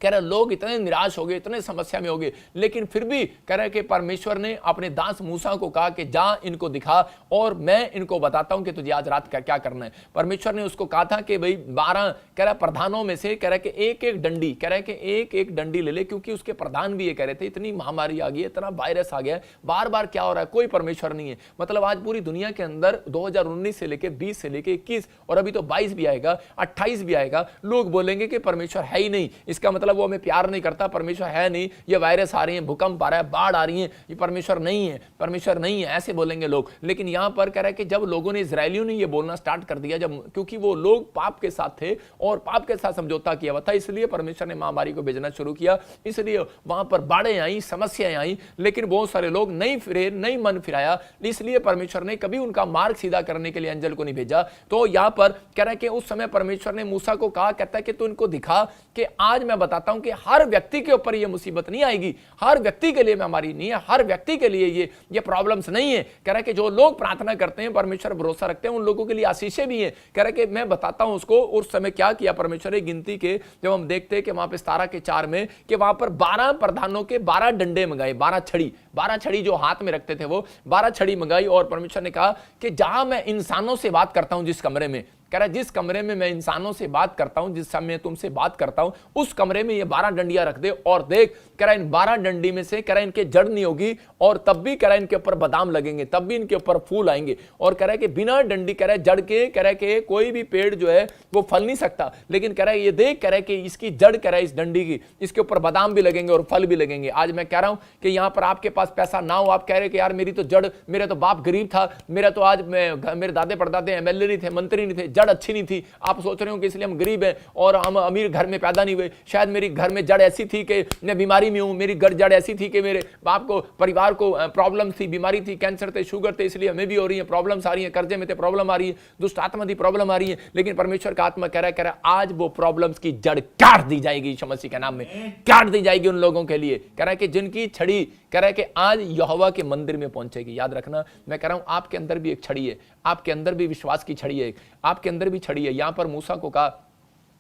कह रहे लोग इतने निराश हो गए, इतने समस्या में हो गए, लेकिन फिर भी कह रहे कि परमेश्वर ने अपने दास मूसा को कहा कि जा इनको दिखा और मैं इनको बताता हूं कि तुझे आज रात का क्या करना है। परमेश्वर ने उसको कहा था कि भाई 12 कह रहा प्रधानों में से, कह रहा कि एक एक डंडी, कह रहा कि एक एक डंडी ले ले, क्योंकि उसके प्रधान भी ये कह रहे थे इतनी महामारी आ गई है, इतना वायरस आ गया है, बार बार क्या हो रहा है, कोई परमेश्वर नहीं है। मतलब आज पूरी दुनिया के अंदर 2019 से लेके 20 से लेके 21 और अभी तो 22 भी आएगा, 28 भी आएगा, लोग बोलेंगे कि परमेश्वर है ही नहीं। इसका मतलब वो हमें प्यार नहीं करता, परमेश्वर है नहीं, ये वायरस आ रही है, भूकंप आ रहा है, बाढ़ आ रही है, ये परमेश्वर नहीं है, परमेश्वर नहीं है, ऐसे बोलेंगे लोग। लेकिन यहां पर कह रहा है कि जब लोगों ने, इजरायलियों ने ये बोलना स्टार्ट कर दिया, जब क्योंकि वो लोग पाप के साथ थे और पाप के साथ समझौता किया हुआ था, इसलिए परमेश्वर ने महामारी को भेजना शुरू किया, इसलिए वहां पर बाढ़ें आई, समस्याएं आई, लेकिन बहुत सारे लोग नहीं फिरे, नहीं मन फिराया, इसलिए परमेश्वर ने कभी उनका मार्ग सीधा करने के लिए अंजल को नहीं भेजा। तो यहां पर कह रहा है कि उस समय परमेश्वर ने मूसा को कहा, कहता है कि तू इनको दिखा कि आज मैं बताता बताता हूं कि हर व्यक्ति के ऊपर ये मुसीबत नहीं आएगी, हर व्यक्ति के लिए महामारी नहीं है, हर व्यक्ति के लिए ये प्रॉब्लम्स नहीं है। कह रहा है कि जो लोग प्रार्थना करते हैं, परमेश्वर भरोसा रखते हैं, उन लोगों के लिए आशीषें भी हैं। कह रहा है कि मैं बताता हूं उसको उस समय क्या किया परमेश्वर ने गिनती के, जब हम देखते हैं कि वहां पे 17:4 में कि वहां पर 12 प्रधानों के 12 डंडे मंगाए, 12 छड़ी जो हाथ में रखते थे वो 12 छड़ी मंगाई। और परमेश्वर ने कहा कि जहां मैं इंसानों से बात करता हूं, जिस कमरे में, कह रहा है जिस कमरे में मैं इंसानों से बात करता हूं, जिस समय तुमसे बात करता हूं, उस कमरे में ये 12 डंडियां रख दे और देख, कह रहा है इन 12 डंडी में से कह रहा है इनके जड़ नहीं होगी और तब भी कह रहा है इनके ऊपर बादाम लगेंगे, तब भी इनके ऊपर फूल आएंगे। और कह रहा है कि बिना डंडी, कह रहा है जड़ के, कह रहा है कि कोई भी पेड़ जो है वो फल नहीं सकता, लेकिन कह रहा है ये देख, कह रहा है कि इसकी जड़, कह रहा है इस डंडी की, इसके ऊपर बादाम भी लगेंगे और फल भी लगेंगे। आज मैं कह रहा हूं कि यहां पर आपके पास पैसा ना हो, आप कह रहे हैं कि यार मेरी तो जड़, मेरा तो बाप गरीब था, मेरा तो आज मेरे दादे परदादे एमएलए नहीं थे, मंत्री नहीं थे, जड़ अच्छी नहीं थी। आप सोच रहे हो कि इसलिए हम गरीब हैं और हम अमीर घर में पैदा नहीं हुए। शायद मेरी घर में जड़ ऐसी थी कि मैं बीमारी में हूं, मेरी जड़ ऐसी थी कि मेरे बाप को, परिवार को प्रॉब्लम थी, बीमारी थी, कैंसर थे, शुगर थे, इसलिए हमें भी हो रही है प्रॉब्लम्स आ रही है, कर्जे में थे प्रॉब्लम आ रही है, दुष्ट आत्मा थी प्रॉब्लम आ रही है। लेकिन परमेश्वर का आत्मा कह रहा है आज वो प्रॉब्लम्स की जड़ काट दी जाएगी, यीशु मसीह के नाम में काट दी जाएगी उन लोगों के लिए। कह रहा है कि जिनकी छड़ी, कह रहा है कि आज यहोवा के मंदिर में पहुंचेगी। याद रखना, मैं कह रहा हूं आपके अंदर भी एक छड़ी है, आपके अंदर भी विश्वास की छड़ी है, आपके अंदर भी छड़ी है। यहां पर मूसा को कहा,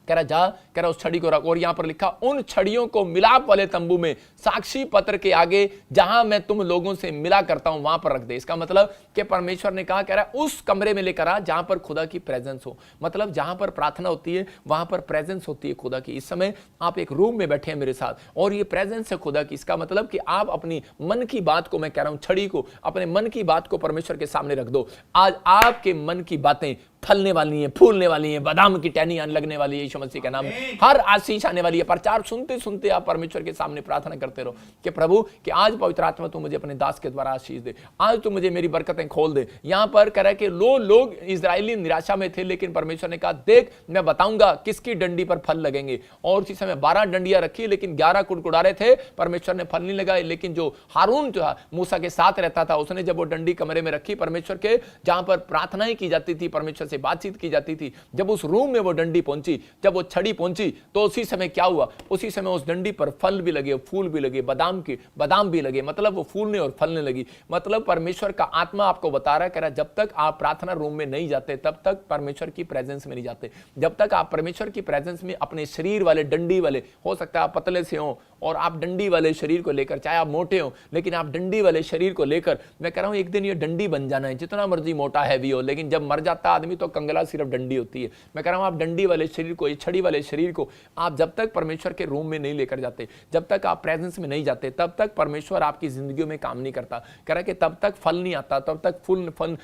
कह रहा जा, कह रहा उस छड़ी को रख, और यहां पर लिखा उन छड़ियों को मिलाप वाले तंबू में साक्षी पत्र के आगे जहां मैं तुम लोगों से मिला करता हूं वहां पर रख दे। इसका मतलब कि परमेश्वर ने कहा, कह रहा उस कमरे में लेकर आ जहां पर खुदा की प्रेजेंस हो, मतलब जहां पर प्रार्थना होती है वहां पर प्रेजेंस होती है खुदा की। इस समय आप एक रूम में बैठे हैं मेरे साथ और ये प्रेजेंस है खुदा की। इसका मतलब कि आप अपनी मन की बात को, मैं कह रहा हूं छड़ी को, अपने मन की बात को परमेश्वर के सामने रख दो। आज आपके मन की बातें फलने वाली हैं, फूलने वाली हैं, बादाम की टहनी लगने वाली है यीशु मसीह का नाम, हर आशीष आने वाली है। प्रचार सुनते सुनते आप परमेश्वर के सामने प्रार्थना करते रहो कि प्रभु कि आज पवित्र आत्मा तू मुझे अपने दास के द्वारा आशीष दे, आज तू मुझे मेरी बरकतें खोल दे। यहां पर कह रहा है कि लोग इजरायली निराशा में थे, लेकिन परमेश्वर ने कहा देख मैं बताऊंगा किसकी डंडी पर फल लगेंगे। और उसी समय 12 डंडियां रखी, लेकिन 11 कुड़कुड़ा रहे थे, परमेश्वर ने फल नहीं लगाए। लेकिन जो हारून जो मूसा के साथ रहता था, उसने जब वो डंडी कमरे में रखी परमेश्वर के, जहां पर प्रार्थनाएं की जाती थी, परमेश्वर से बातचीत की जाती थी, जब उस रूम में वो डंडी पहुंची, जब वो छड़ी पहुंची, तो उसी समय क्या हुआ, उसी समय उस डंडी पर फल भी लगे, फूल भी लगे, बादाम भी लगे, मतलब वो फूलने और फलने लगी। मतलब परमेश्वर का आत्मा आपको बता रहा है, कह रहा जब तक आप प्रार्थना रूम में नहीं जाते तब तक परमेश्वर की प्रेजेंस में नहीं जाते। जब तक आप परमेश्वर की प्रेजेंस में अपने शरीर वाले, डंडी वाले, हो सकता है आप पतले से हो और आप डंडी वाले शरीर को लेकर, चाहे आप मोटे हो, लेकिन आप डंडी वाले शरीर को लेकर, मैं कह रहा हूं एक दिन ये डंडी बन जाना है, जितना मर्जी मोटा हैवी हो, लेकिन जब मर जाता आदमी तो कंगला सिर्फ डंडी होती है। मैं कह रहा हूं आप डंडी वाले शरीर को, छड़ी वाले शरीर को आप जब तक परमेश्वर के रूम में नहीं लेकर जाते, जब तक आप प्रेजेंस में नहीं जाते, तब तक परमेश्वर आपकी जिंदगी में काम नहीं करता। कह रहा है कि तब तक फल नहीं आता, तब तक फल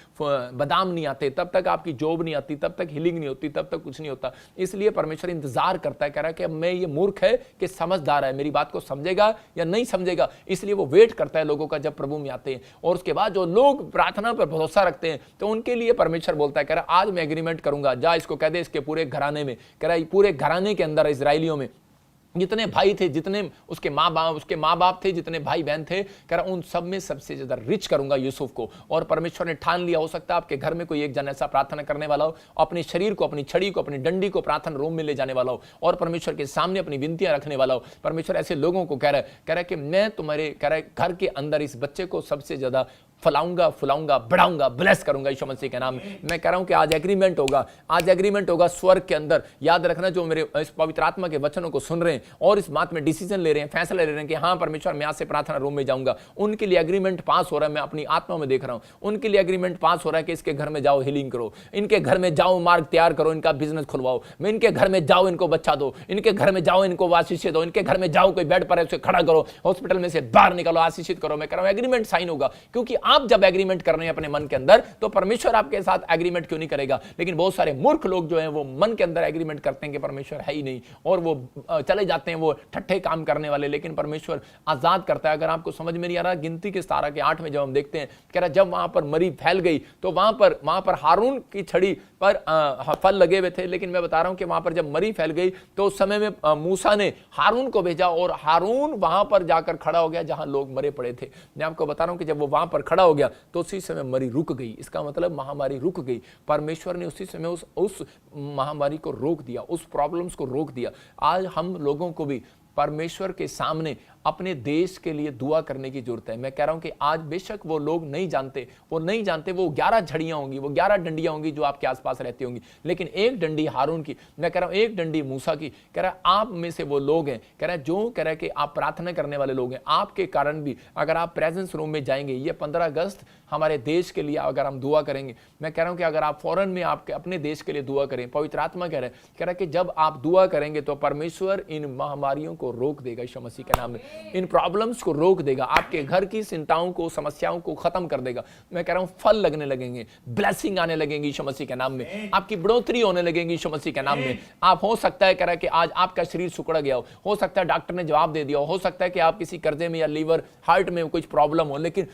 बादाम नहीं आते, तब तक आपकी जॉब नहीं आती, तब तक हीलिंग नहीं होती, तब तक कुछ नहीं होता। इसलिए परमेश्वर इंतजार करता है, कह रहा है कि अब मैं ये मूर्ख है कि समझदार है, मेरी बात को समझेगा या नहीं समझेगा। इसलिए वो वेट करता है लोगों का जब प्रभु में आते हैं। और उसके बाद जो लोग प्रार्थना पर भरोसा रखते हैं तो उनके लिए परमेश्वर बोलता है, कह रहा आज मैं एग्रीमेंट करूंगा, जा इसको कह दे इसके पूरे घराने में, कह रहा पूरे घराने के अंदर इजराइलियों में जितने भाई थे, जितने उसके माँ बाप थे, जितने भाई बहन थे, कह रहा उन सब में सबसे ज्यादा रिच करूंगा यूसुफ को। और परमेश्वर ने ठान लिया, हो सकता है आपके घर में कोई एक जन ऐसा प्रार्थना करने वाला हो, अपने शरीर को, अपनी छड़ी को, अपनी डंडी को प्रार्थना रूम में ले जाने वाला हो और परमेश्वर के सामने अपनी विनतियां रखने वाला हो। परमेश्वर ऐसे लोगों को कह रहा है कि मैं तुम्हारे, कह रहा है घर के अंदर इस बच्चे को सबसे ज्यादा फलाऊंगा, फुलाऊंगा, बढ़ाऊंगा, ब्लेस करूंगा यीशु मसीह के नाम में। मैं कह रहा हूं कि आज एग्रीमेंट होगा, आज एग्रीमेंट होगा स्वर्ग के अंदर। याद रखना जो मेरे इस पवित्र आत्मा के वचनों को सुन रहे हैं और इस बात में डिसीजन ले रहे हैं, फैसला ले रहे हैं कि हाँ परमेश्वर मैं आज से प्रार्थना रूम में जाऊंगा, उनके लिए एग्रीमेंट पास हो रहा है। मैं अपनी आत्मा में देख रहा हूं उनके लिए एग्रीमेंट पास हो रहा है कि इसके घर में जाओ, हीलिंग करो, इनके घर में जाओ, मार्ग तैयार करो, इनका बिजनेस खुलवाओ, मैं इनके घर में जाओ, इनको बच्चा दो, इनके घर में जाओ, इनको आशीषित दो, इनके घर में जाओ, कोई बेड पर है उसे खड़ा करो, हॉस्पिटल में से बाहर निकालो, आशीषित करो। मैं कह रहा हूं एग्रीमेंट साइन होगा, क्योंकि आप जब एग्रीमेंट कर रहे हैं अपने मन के अंदर तो परमेश्वर आपके साथ एग्रीमेंट क्यों नहीं करेगा। लेकिन बहुत सारे मूर्ख लोग जो हैं वो मन के अंदर एग्रीमेंट करते हैं कि परमेश्वर है ही नहीं और वो चले जाते हैं वो ठट्ठे काम करने वाले। लेकिन परमेश्वर आजाद करता है। अगर आपको समझ में नहीं आ रहा, गिनती के 17 के 8 में जब हम देखते हैं, कह रहा जब वहां पर मरी फैल गई तो वहां पर हारून की छड़ी पर फल लगे हुए थे। लेकिन मैं बता रहा हूं कि वहां पर जब मरी फैल गई तो उस समय में मूसा ने हारून को भेजा और हारून वहां पर जाकर खड़ा हो गया जहां लोग मरे पड़े थे। मैं आपको बता रहा हूं कि जब वो वहां पर खड़ा हो गया तो उसी समय मरी रुक गई। इसका मतलब महामारी रुक गई। परमेश्वर ने उसी समय उस महामारी को रोक दिया, उस प्रॉब्लम्स को रोक दिया। आज हम लोगों को भी परमेश्वर के सामने अपने देश के लिए दुआ करने की जरूरत है। मैं कह रहा हूं कि आज बेशक वो लोग नहीं जानते, वो 11 झड़ियां होंगी, वो 11 डंडियां होंगी जो आपके आसपास रहती होंगी, लेकिन एक डंडी हारून की, मैं कह रहा हूं एक डंडी मूसा की। कह रहा है आप में से वो लोग हैं, कह रहा है जो कह रहा है कि आप प्रार्थना करने वाले लोग हैं, आपके कारण भी अगर आप प्रेजेंस रूम में जाएंगे, ये 15 अगस्त हमारे देश के लिए अगर हम दुआ करेंगे, मैं कह रहा हूं कि अगर आप फौरन में आपके अपने देश के लिए दुआ करें, पवित्र आत्मा कह रहा है कि जब आप दुआ करेंगे तो परमेश्वर इन महामारियों को रोक देगा यीशु मसीह के नाम में, इन प्रॉब्लम्स को रोक देगा, आपके घर की चिंताओं को, समस्याओं को खत्म कर देगा। मैं कह रहा हूं फल लगने लगेंगे, ब्लेसिंग आने लगेंगी यीशु मसीह के नाम में, आपकी बढ़ोतरी होने लगेगी यीशु मसीह के नाम में। आप हो सकता है कह रहा है कि आज आपका शरीर सुकड़ गया हो सकता है डॉक्टर ने जवाब दे दिया हो सकता है कि आप किसी कर्जे में या लीवर हार्ट में कुछ प्रॉब्लम हो, लेकिन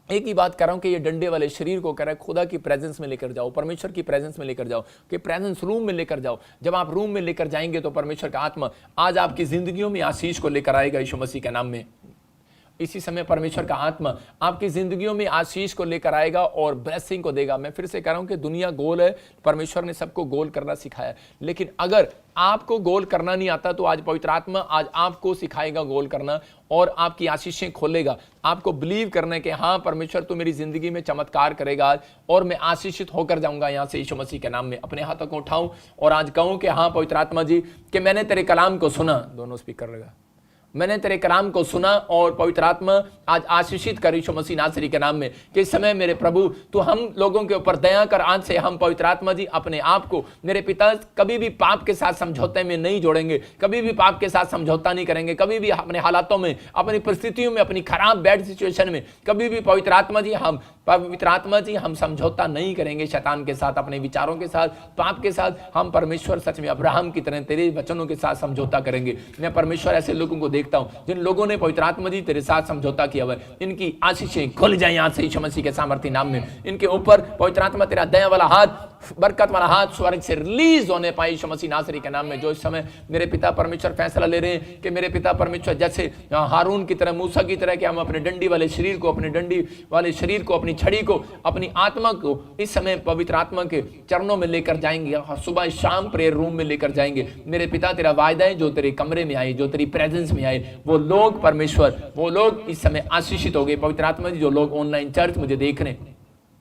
एक ही बात कर रहा हूं कि ये डंडे वाले शरीर को कह रहा है खुदा की प्रेजेंस में लेकर जाओ, परमेश्वर की प्रेजेंस में लेकर जाओ, कि प्रेजेंस रूम में लेकर जाओ। जब आप रूम में लेकर जाएंगे तो परमेश्वर का आत्मा आज आपकी जिंदगियों में आशीष को लेकर आएगा यीशु मसीह के नाम में। इसी समय परमेश्वर का आत्मा आपकी जिंदगियों में आशीष को लेकर आएगा और ब्लेसिंग को देगा। मैं फिर से कह रहा हूं कि दुनिया गोल है, परमेश्वर ने सबको गोल करना सिखाया, लेकिन अगर आपको गोल करना नहीं आता तो आज पवित्र आत्मा आज आपको सिखाएगा गोल करना और आपकी आशीषें खोलेगा, आपको बिलीव करने के हाँ परमेश्वर तू मेरी जिंदगी में चमत्कार करेगा आज और मैं आशीषित होकर जाऊंगा यहां से यीशु मसीह के नाम में। अपने हाथों को उठाऊं और आज कहूं कि हाँ पवित्र आत्मा जी कि मैंने तेरे कलाम को सुना, दोनों स्पीकर रहेगा, मैंने तेरे कलाम को सुना और पवित्र आत्मा आज आशीषित कर यीशु मसीह नासरी के नाम में कि इस समय मेरे प्रभु तू हम लोगों के ऊपर दया कर। आज से हम पवित्र आत्मा जी अपने आप को मेरे पिता कभी भी पाप के साथ समझौते में नहीं जोड़ेंगे, कभी भी पाप के साथ समझौता नहीं करेंगे, कभी भी अपने हालातों में, अपनी परिस्थितियों में, अपनी खराब बैड सिचुएशन में कभी भी पवित्र आत्मा जी हम समझौता नहीं करेंगे शैतान के साथ, अपने विचारों के साथ, पाप के साथ। हम परमेश्वर सच में अब्राहम की तरह तेरे वचनों के साथ समझौता करेंगे। मैं परमेश्वर ऐसे लोगों को देखता हूं जिन लोगों ने पवित्र आत्मा जी तेरे साथ समझौता किया हुआ है, इनकी आशीषें खुल जाए यहां से यीशु मसीह के सामर्थ्य नाम में। इनके ऊपर पवित्र आत्मा तेरा दया वाला हाथ, बरकत वाला हाथ स्वर्ग से रिलीज होने पाए यीशु मसीह नासरी के नाम में। जो इस समय मेरे पिता परमेश्वर फैसला ले रहे हैं कि मेरे पिता परमेश्वर जैसे हारून की तरह, मूसा की तरह कि हम अपने डंडी वाले शरीर को, अपने डंडी वाले शरीर को, अपनी छड़ी को, अपनी आत्मा को इस समय पवित्र आत्मा के चरणों में लेकर जाएंगे, सुबह शाम प्रेयर रूम में लेकर जाएंगे। मेरे पिता तेरा वायदा है जो तेरे कमरे में आए, जो तेरी प्रेजेंस में आए, वो लोग परमेश्वर, वो लोग इस समय आशीषित हो गए। पवित्र आत्मा जी जो लोग ऑनलाइन चर्च मुझे देख रहे हैं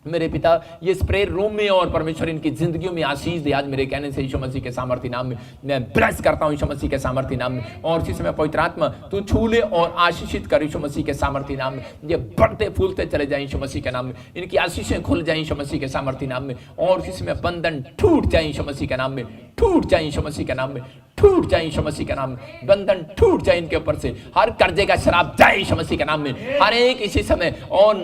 मेरे पिता ये प्रेयर रूम में और परमेश्वर इनकी जिंदगियों में आशीष दे आज मेरे कहने से यीशु मसीह के सामर्थ्य नाम में। मैं ब्लेस करता हूं यीशु मसीह के सामर्थ्य नाम में। और इसी समय पवित्र आत्मा तू छू ले और आशीषित कर यीशु मसीह के सामर्थ्य नाम में। ये बढ़ते फूलते चले जाए यीशु मसीह के नाम में, इनकी आशीषें खुल जाए यीशु मसीह के सामर्थ्य नाम में। और इसी समय बंधन टूट जाए यीशु मसीह के नाम में, टूट जाए यीशु मसीह के नाम में, टूट जाए यीशु मसीह के नाम में। बंधन टूट जाए इनके ऊपर से, हर कर्जे का शराब जाए यीशु मसीह के नाम में। हर एक इसी समय और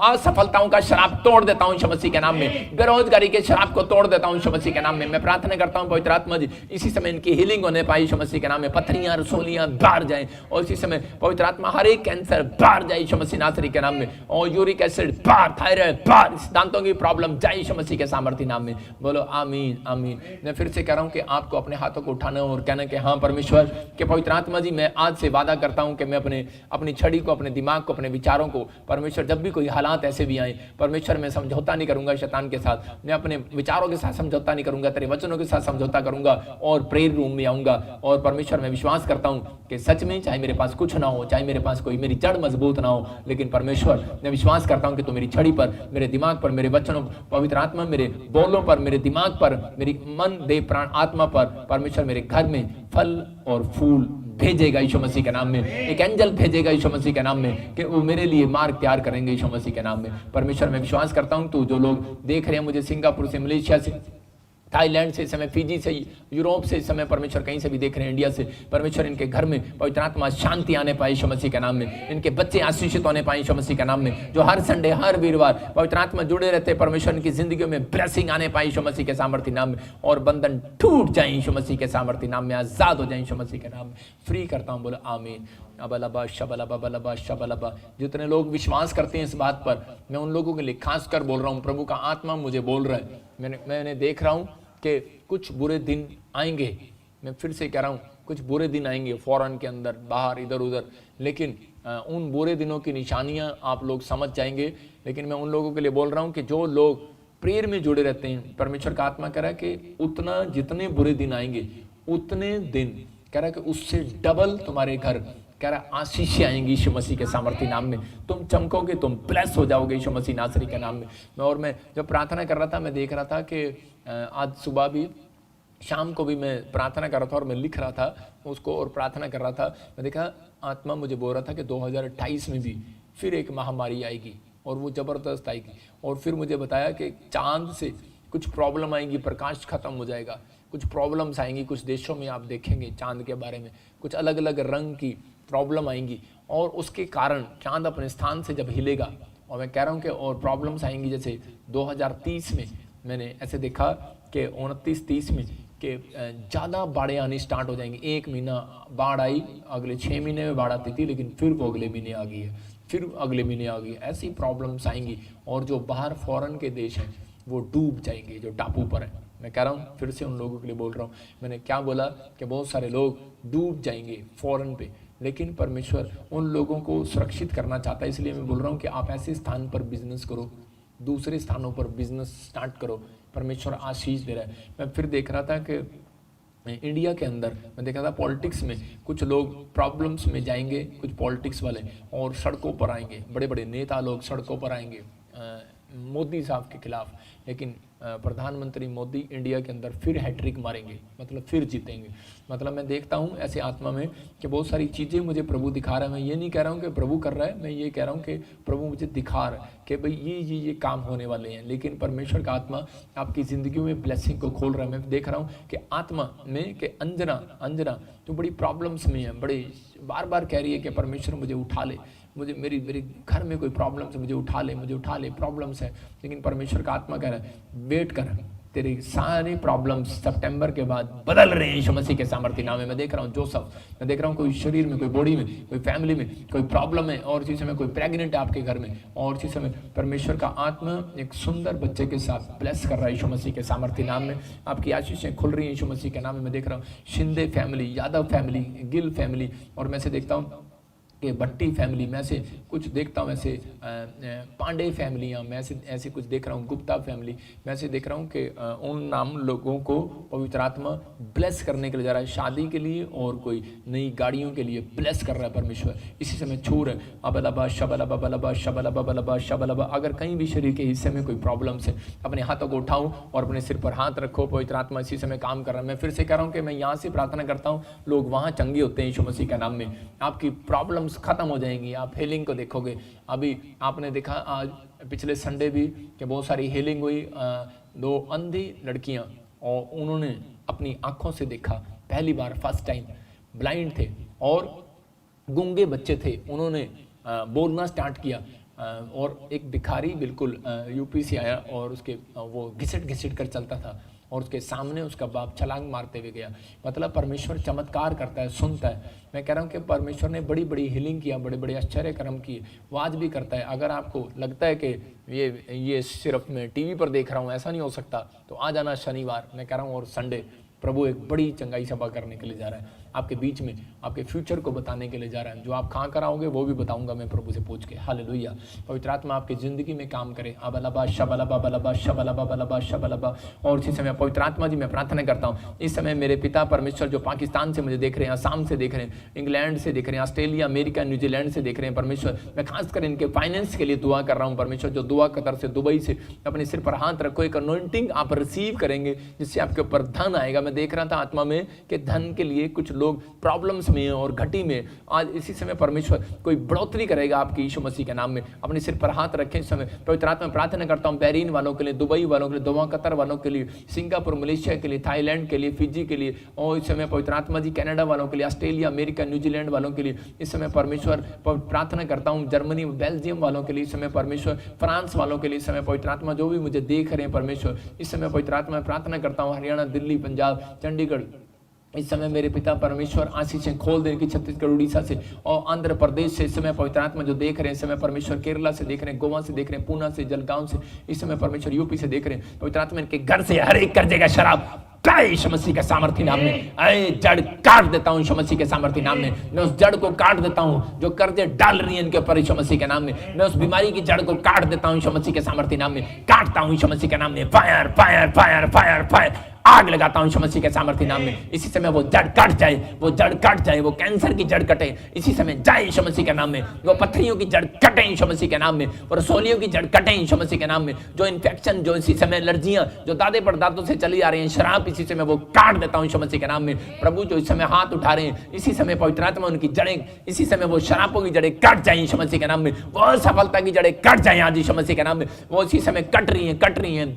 असफलताओं का शराब तोड़ देता हूं यीशु मसीह के नाम में। बेरोजगारी के शराब को तोड़ देता हूं यीशु मसीह के नाम में। मैं प्रार्थना करता हूं पवित्र आत्मा जी इसी समय इनकी हीलिंग होने पाए यीशु मसीह के नाम में। पथरियां, रसोलियां बाहर जाए और इसी समय पवित्र आत्मा हर एक कैंसर बाहर जाए यीशु मसीह नासरी के नाम में। और यूरिक एसिड बाहर, थायराइड बाहर, दांतों की प्रॉब्लम जाए यीशु मसीह के सामर्थ्य नाम में। बोलो आमीन आमीन। मैं फिर से कह रहा हूं कि आपको अपने हाथों को उठाना और कहना कि हाँ परमेश्वर के पवित्र आत्मा जी मैं आज से वादा करता हूं कि मैं अपनी छड़ी को, अपने दिमाग को, अपने विचारों को परमेश्वर जब भी कोई हालात ऐसे भी आए परमेश्वर मैं समझौता नहीं करूंगा शैतान के साथ, मैं अपने विचारों के साथ समझौता नहीं करूंगा, तेरे वचनों के साथ समझौता करूंगा और प्रेयर रूम में आऊंगा। और परमेश्वर मैं विश्वास करता हूं कि सच में चाहे मेरे पास कुछ ना हो, चाहे मेरे पास कोई मेरी जड़ मजबूत ना हो, लेकिन परमेश्वर मैं विश्वास करता हूं कि तू मेरी छड़ी पर, मेरे दिमाग पर, मेरे वचनों, पवित्र आत्मा मेरे बोलों पर, मेरे दिमाग पर, मेरी मन, देह, प्राण, आत्मा पर परमेश्वर मेरे घर में फल और फूल भेजेगा यीशु मसीह के नाम में। एक एंजल भेजेगा यीशु मसीह के नाम में कि वो मेरे लिए मार्ग तैयार करेंगे यीशु मसीह के नाम में। परमेश्वर मैं विश्वास करता हूं तू जो लोग देख रहे हैं मुझे सिंगापुर से, मलेशिया से, थाईलैंड से, इस समय फिजी से, यूरोप से, इस समय परमेश्वर कहीं से भी देख रहे हैं, इंडिया से, परमेश्वर इनके घर में पवित्र आत्मा शांति आने पाए यीशु मसीह के नाम में। इनके बच्चे आशीषित होने पाए यीशु मसीह के नाम में। जो हर संडे, हर वीरवार पवित्र आत्मा जुड़े रहते हैं परमेश्वर इनकी जिंदगी में ब्लेसिंग आने पाए यीशु मसीह के सामर्थ्य नाम में। और बंधन टूट जाए यीशु मसीह के सामर्थ्य नाम में, आजाद हो जाए यीशु मसीह के नाम में। फ्री करता हूँ, बोलो आमीन। अबलबा शबलबा बलबा शबलबा। जितने लोग विश्वास करते हैं इस बात पर, मैं उन लोगों के लिए खासकर बोल रहा हूँ, प्रभु का आत्मा मुझे बोल रहा है। मैंने देख रहा हूँ कि कुछ बुरे दिन आएंगे। मैं फिर से कह रहा हूँ कुछ बुरे दिन आएंगे, फौरन के अंदर, बाहर, इधर उधर, लेकिन उन बुरे दिनों की निशानियां आप लोग समझ जाएंगे। लेकिन मैं उन लोगों के लिए बोल रहा हूँ कि जो लोग प्रेयर में जुड़े रहते हैं, परमेश्वर का आत्मा कह रहा है कि उतना जितने बुरे दिन आएंगे उतने दिन कह रहा है कि उससे डबल तुम्हारे घर, कह रहा है आशीषें आएंगी यीशु मसीह के सामर्थी नाम में, तुम चमकोगे, तुम ब्लेस हो जाओगे यीशु मसीह नासरी के नाम में। और मैं जब प्रार्थना कर रहा था, मैं देख रहा था कि आज सुबह भी, शाम को भी मैं प्रार्थना कर रहा था और मैं लिख रहा था उसको और प्रार्थना कर रहा था। मैं देखा आत्मा मुझे बोल रहा था कि 2028 में भी फिर एक महामारी आएगी और वो ज़बरदस्त आएगी। और फिर मुझे बताया कि चांद से कुछ प्रॉब्लम आएंगी, प्रकाश खत्म हो जाएगा, कुछ प्रॉब्लम्स आएंगी, कुछ देशों में आप देखेंगे चांद के बारे में कुछ अलग अलग रंग की प्रॉब्लम आएंगी और उसके कारण चांद अपने स्थान से जब हिलेगा, और मैं कह रहा हूँ कि और प्रॉब्लम्स आएंगी। जैसे 2030 में मैंने ऐसे देखा कि 29-30 में कि ज़्यादा बाढ़ें आनी स्टार्ट हो जाएंगी। एक महीना बाढ़ आई, अगले 6 महीने में बाढ़ आती थी, लेकिन फिर वो अगले महीने आ गई है, फिर अगले महीने आ गई। ऐसी प्रॉब्लम्स आएंगी और जो बाहर फॉरेन के देश हैं वो डूब जाएंगे, जो टापू पर हैं। मैं कह रहा हूँ, फिर से उन लोगों के लिए बोल रहा हूँ, मैंने क्या बोला कि बहुत सारे लोग डूब जाएंगे फॉरेन पे, लेकिन परमेश्वर उन लोगों को सुरक्षित करना चाहता है। इसलिए मैं बोल रहा हूँ कि आप ऐसे स्थान पर बिजनेस करो, दूसरे स्थानों पर बिजनेस स्टार्ट करो, परमेश्वर आशीष दे रहा है। मैं फिर देख रहा था कि इंडिया के अंदर मैं देखा था पॉलिटिक्स में कुछ लोग प्रॉब्लम्स में जाएंगे, कुछ पॉलिटिक्स वाले, और सड़कों पर आएंगे, बड़े बड़े नेता लोग सड़कों पर आएंगे मोदी साहब के खिलाफ, लेकिन प्रधानमंत्री मोदी इंडिया के अंदर फिर हैट्रिक मारेंगे, मतलब फिर जीतेंगे। मतलब मैं देखता हूँ ऐसे आत्मा में कि बहुत सारी चीज़ें मुझे प्रभु दिखा रहा है। मैं ये नहीं कह रहा हूँ कि प्रभु कर रहा है, मैं ये कह रहा हूँ कि प्रभु मुझे दिखा रहा है कि भाई ये काम होने वाले हैं। लेकिन परमेश्वर का आत्मा आपकी ज़िंदगी में ब्लेसिंग को खोल रहा है। मैं देख रहा हूँ कि आत्मा में कि अंजना जो बड़ी प्रॉब्लम्स में है, बड़े बार बार कह रही है कि परमेश्वर मुझे उठा ले, मुझे मेरे घर में कोई प्रॉब्लम्स है, मुझे उठा ले, प्रॉब्लम्स है। लेकिन परमेश्वर का आत्मा कह रहा है वेट कर, तेरे सारे प्रॉब्लम्स सितंबर के बाद बदल रहे हैं यीशु मसीह के सामर्थ्य नाम में। मैं देख रहा हूँ जोसेफ, मैं देख रहा हूँ कोई शरीर में, कोई बॉडी में, कोई फैमिली में कोई प्रॉब्लम है, और इसी समय कोई प्रेग्नेंट है आपके घर में, और इसी समय परमेश्वर का आत्मा एक सुंदर बच्चे के साथ ब्लेस कर रहा है यीशु मसीह के सामर्थ्य नाम में। आपकी आशीषें खुल रही हैं यीशु मसीह के नाम में। मैं देख रहा हूँ Shinde family, Yadav family, Gill family, और मैं से देखता हूँ कि भट्टी फैमिली, मैं से कुछ देखता हूँ, ऐसे पांडे फैमिलियाँ, मैं ऐसे कुछ देख रहा हूँ, गुप्ता फैमिली, मैं ऐसे देख रहा हूँ कि उन नाम लोगों को पवित्र आत्मा ब्लेस करने के लिए जा रहा है, शादी के लिए और कोई नई गाड़ियों के लिए ब्लेस कर रहा है परमेश्वर। इसी समय छू रहा है अबलबा शबलबा बलबा शबलबा बलबा शबलबा। अगर कहीं भी शरीर के हिस्से में कोई प्रॉब्लम्स है, अपने हाथों को उठाऊँ और अपने सिर पर हाथ रखो, पवित्र आत्मा इसी समय काम कर रहा है। मैं फिर से कह रहा हूँ कि मैं यहाँ से प्रार्थना करता हूँ, लोग वहाँ चंगे होते हैं यीशु मसीह के नाम में। आपकी प्रॉब्लम खत्म हो जाएंगी, आप हीलिंग को देखोगे। अभी आपने देखा आज पिछले संडे भी कि बहुत सारी हीलिंग हुई। 2 अंधी लड़कियां, और उन्होंने अपनी आंखों से देखा पहली बार, फर्स्ट टाइम। ब्लाइंड थे और गूंगे बच्चे थे, उन्होंने बोलना स्टार्ट किया। और एक भिखारी बिल्कुल यूपी से आया और उसके वो घिसट कर चलता था, और उसके सामने उसका बाप छलांग मारते हुए गया। मतलब परमेश्वर चमत्कार करता है, सुनता है। मैं कह रहा हूँ कि परमेश्वर ने बड़ी बड़ी हीलिंग किया, बड़े बड़े आश्चर्य कर्म किए, वो आज भी करता है। अगर आपको लगता है कि ये सिर्फ मैं टीवी पर देख रहा हूँ, ऐसा नहीं हो सकता, तो आ जाना शनिवार, मैं कह रहा हूँ, और संडे। प्रभु एक बड़ी चंगाई सभा करने के लिए जा रहा है आपके बीच में, आपके फ्यूचर को बताने के लिए जा रहा है। जो आप कहाँ कराओगे वो भी बताऊंगा मैं प्रभु से पूछ के। हालेलुया। पवित्र आत्मा आपकी जिंदगी में काम करे। अबलबा शबलबा बलबा शबलबा बलबा शबलबा। और इसी समय पवित्र आत्मा जी मैं प्रार्थना करता हूँ, इस समय मेरे पिता परमेश्वर जो पाकिस्तान से मुझे देख रहे हैं, आसाम से देख रहे हैं, इंग्लैंड से देख रहे हैं, ऑस्ट्रेलिया, अमेरिका, न्यूजीलैंड से देख रहे हैं परमेश्वर, मैं खासकर इनके फाइनेंस के लिए दुआ कर रहा हूँ परमेश्वर। जो दुआ कतर से, दुबई से, अपने सिर पर हाथ रखो, एक अनॉइंटिंग आप रिसीव करेंगे जिससे आपके ऊपर धन आएगा। मैं देख रहा था आत्मा में कि धन के लिए कुछ लोग प्रॉब्लम्स में और घटी में, आज इसी समय परमेश्वर कोई बढ़ोतरी करेगा आपकी यीशु मसीह के नाम में। अपने सिर पर हाथ रखें इस समय। पवित्र आत्मा में प्रार्थना करता हूं बहरीन वालों के लिए, दुबई वालों के लिए, दोहा कतर वालों के लिए, सिंगापुर, मलेशिया के लिए, थाईलैंड के लिए, फिजी के लिए, और इस समय पवित्र आत्मा जी कनाडा वालों के लिए, ऑस्ट्रेलिया, अमेरिका, न्यूजीलैंड वालों के लिए इस समय परमेश्वर प्रार्थना करता हूं। जर्मनी, बेल्जियम वालों के लिए इस समय परमेश्वर, फ्रांस वालों के लिए इस समय पवित्र आत्मा जो भी मुझे देख रहे हैं परमेश्वर, इस समय पवित्र आत्मा में प्रार्थना करता हूं। हरियाणा, दिल्ली, पंजाब, चंडीगढ़, इस समय मेरे पिता परमेश्वर आशीषें खोल देने की, छत्तीसगढ़, उड़ीसा से और आंध्र प्रदेश से इस समय पवित्र आत्मा जो देख रहे हैं, इस समय परमेश्वर केरला से देख रहे हैं, गोवा से देख रहे हैं, पूना से, जलगांव से, इस समय परमेश्वर यूपी से देख रहे हैं। पवित्र आत्मा इनके घर से हर एक कर्जे का शराब यीशु मसीह के सामर्थ्य नाम में, अरे जड़ काट देता हूं यीशु मसीह के सामर्थ्य नाम में। मैं उस जड़ को काट देता हूं जो कर्जे डाल रही है इनके ऊपर यीशु मसीह के नाम में। मैं उस बीमारी की जड़ को काट देता हूं यीशु मसीह के सामर्थ्य नाम में, काटता हूं यीशु मसीह के नाम में। Fire fire fire fire fire आग लगाता हूं यीशु मसीह के सामर्थ्य नाम में। इसी समय वो जड़ कट जाए, वो जड़ कट जाए, वो कैंसर की जड़ कटे इसी समय जाए यीशु मसीह के नाम में। वो पत्थरियों की जड़ कटे यीशु मसीह के नाम में, और रसोलियों की जड़ कटे यीशु मसीह के नाम में। जो इन्फेक्शन, जो इसी समय एलर्जियां जो दादे परदादों से चली आ रही हैं, शराब इसी समय वो काट देता हूं यीशु मसीह के नाम में। प्रभु जो इस समय हाथ उठा रहे हैं, इसी समय पवित्र आत्मा उनकी जड़ें, इसी समय वो शराबों की जड़ें कट जाए यीशु मसीह के नाम में। वो सफलता की जड़ें कट जाए आज यीशु मसीह के नाम में। वो इसी समय कट रही हैं,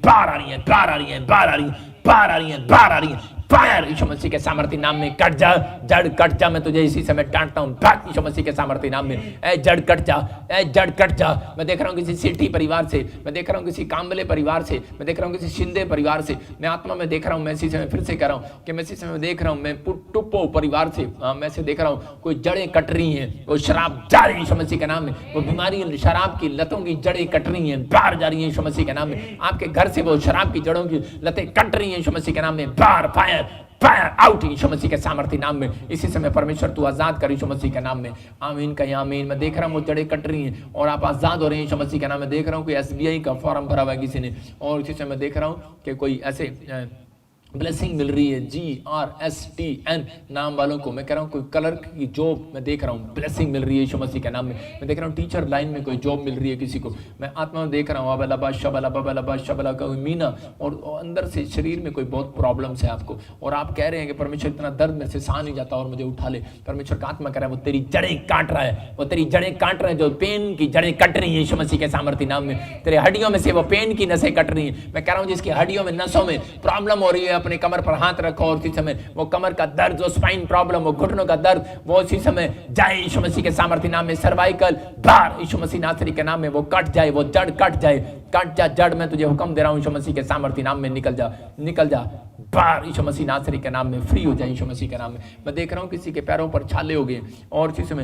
बाहर आ रही हैं, बाहर आ रही हैं, बाहर आ रही हैं, बाहर आ रही हैं, बाहर आ रही हैं। फायर यीशु मसीह के सामर्थ्य नाम में कट जा, जड़ कट जा। मैं तुझे इसी समय डांटता हूं, भाग यीशु मसीह के सामर्थ्य नाम में। ए जड़ कट जा, ए जड़ कट जा। मैं देख रहा हूं किसी सेठी परिवार से, मैं देख रहा हूं किसी कांबले परिवार से, मैं देख रहा हूं किसी शिंदे परिवार से। मैं आत्मा में देख रहा हूं, मैं इसी समय फिर से कह रहा हूं कि मैं इसी समय देख रहा हूं, मैं टुप्पो परिवार से मैं से देख रहा हूं कोई जड़ें कट रही हैं, वो शराब जा रही है यीशु मसीह के नाम में। वो बीमारी, शराब की लतों की जड़ें कट रही हैं, बाहर जा रही है यीशु मसीह के नाम में। आपके घर से वो शराब की जड़ों की लतें कट रही हैं यीशु मसीह के नाम में। बाहर, फायर फायर आउट यीशु मसीह के सामर्थ्य नाम में। इसी समय परमेश्वर तू आजाद कर यीशु मसीह के नाम में। आमीन कहीं आमीन। मैं देख रहा हूँ वो जड़ें कट रही हैं और आप आजाद हो रहे हैं यीशु मसीह के नाम में। देख रहा हूँ कोई SBI का फॉर्म भरा हुआ है किसी ने, और इसी समय देख रहा हूँ कि कोई ऐसे ब्लेसिंग मिल रही है, GRSTN नाम वालों को। मैं कह रहा हूँ कोई कलर की जॉब मैं देख रहा हूँ, ब्लेसिंग मिल रही है यीशु मसीह के नाम में। मैं देख रहा हूँ टीचर लाइन में कोई जॉब मिल रही है किसी को, मैं आत्मा में देख रहा हूँ। अबला शबला कोई मीना, और अंदर से शरीर में कोई बहुत प्रॉब्लम्स है आपको, और आप कह रहे हैं कि परमेश्वर इतना दर्द में से सहा नहीं जाता और मुझे उठा ले। परमेश्वर का आत्मा कह रहा है वो तेरी जड़ें काट रहा है, वो तेरी जड़ें काट रहे हैं। जो पेन की जड़ें कट रही है यीशु मसीह के सामर्थ्य नाम में। तेरे हड्डियों में से वो पेन की नसें कट रही हैं। मैं कह रहा हूँ जिसकी हड्डियों में, नसों में प्रॉब्लम हो रही है, अपने कमर पर हाथ रखो और इसी समय वो कमर का दर्द, जो स्पाइन प्रॉब्लम, वो घुटनों का दर्द, वो इसी समय जाए यीशु मसीह के सामर्थ्य नाम में। सर्वाइकल बाहर यीशु मसीह नासरी के नाम में वो कट जाए, वो जड़ कट जाए, कट जा जड़। मैं तुझे हुक्म दे रहा हूं यीशु मसीह के सामर्थ्य नाम में, निकल जा, निकल जा बाहर यीशु मसीह नासरी के नाम में। फ्री हो जाए यीशु मसीह के नाम में। मैं देख रहा हूं किसी के पैरों पर छाले हो गए और इसी समय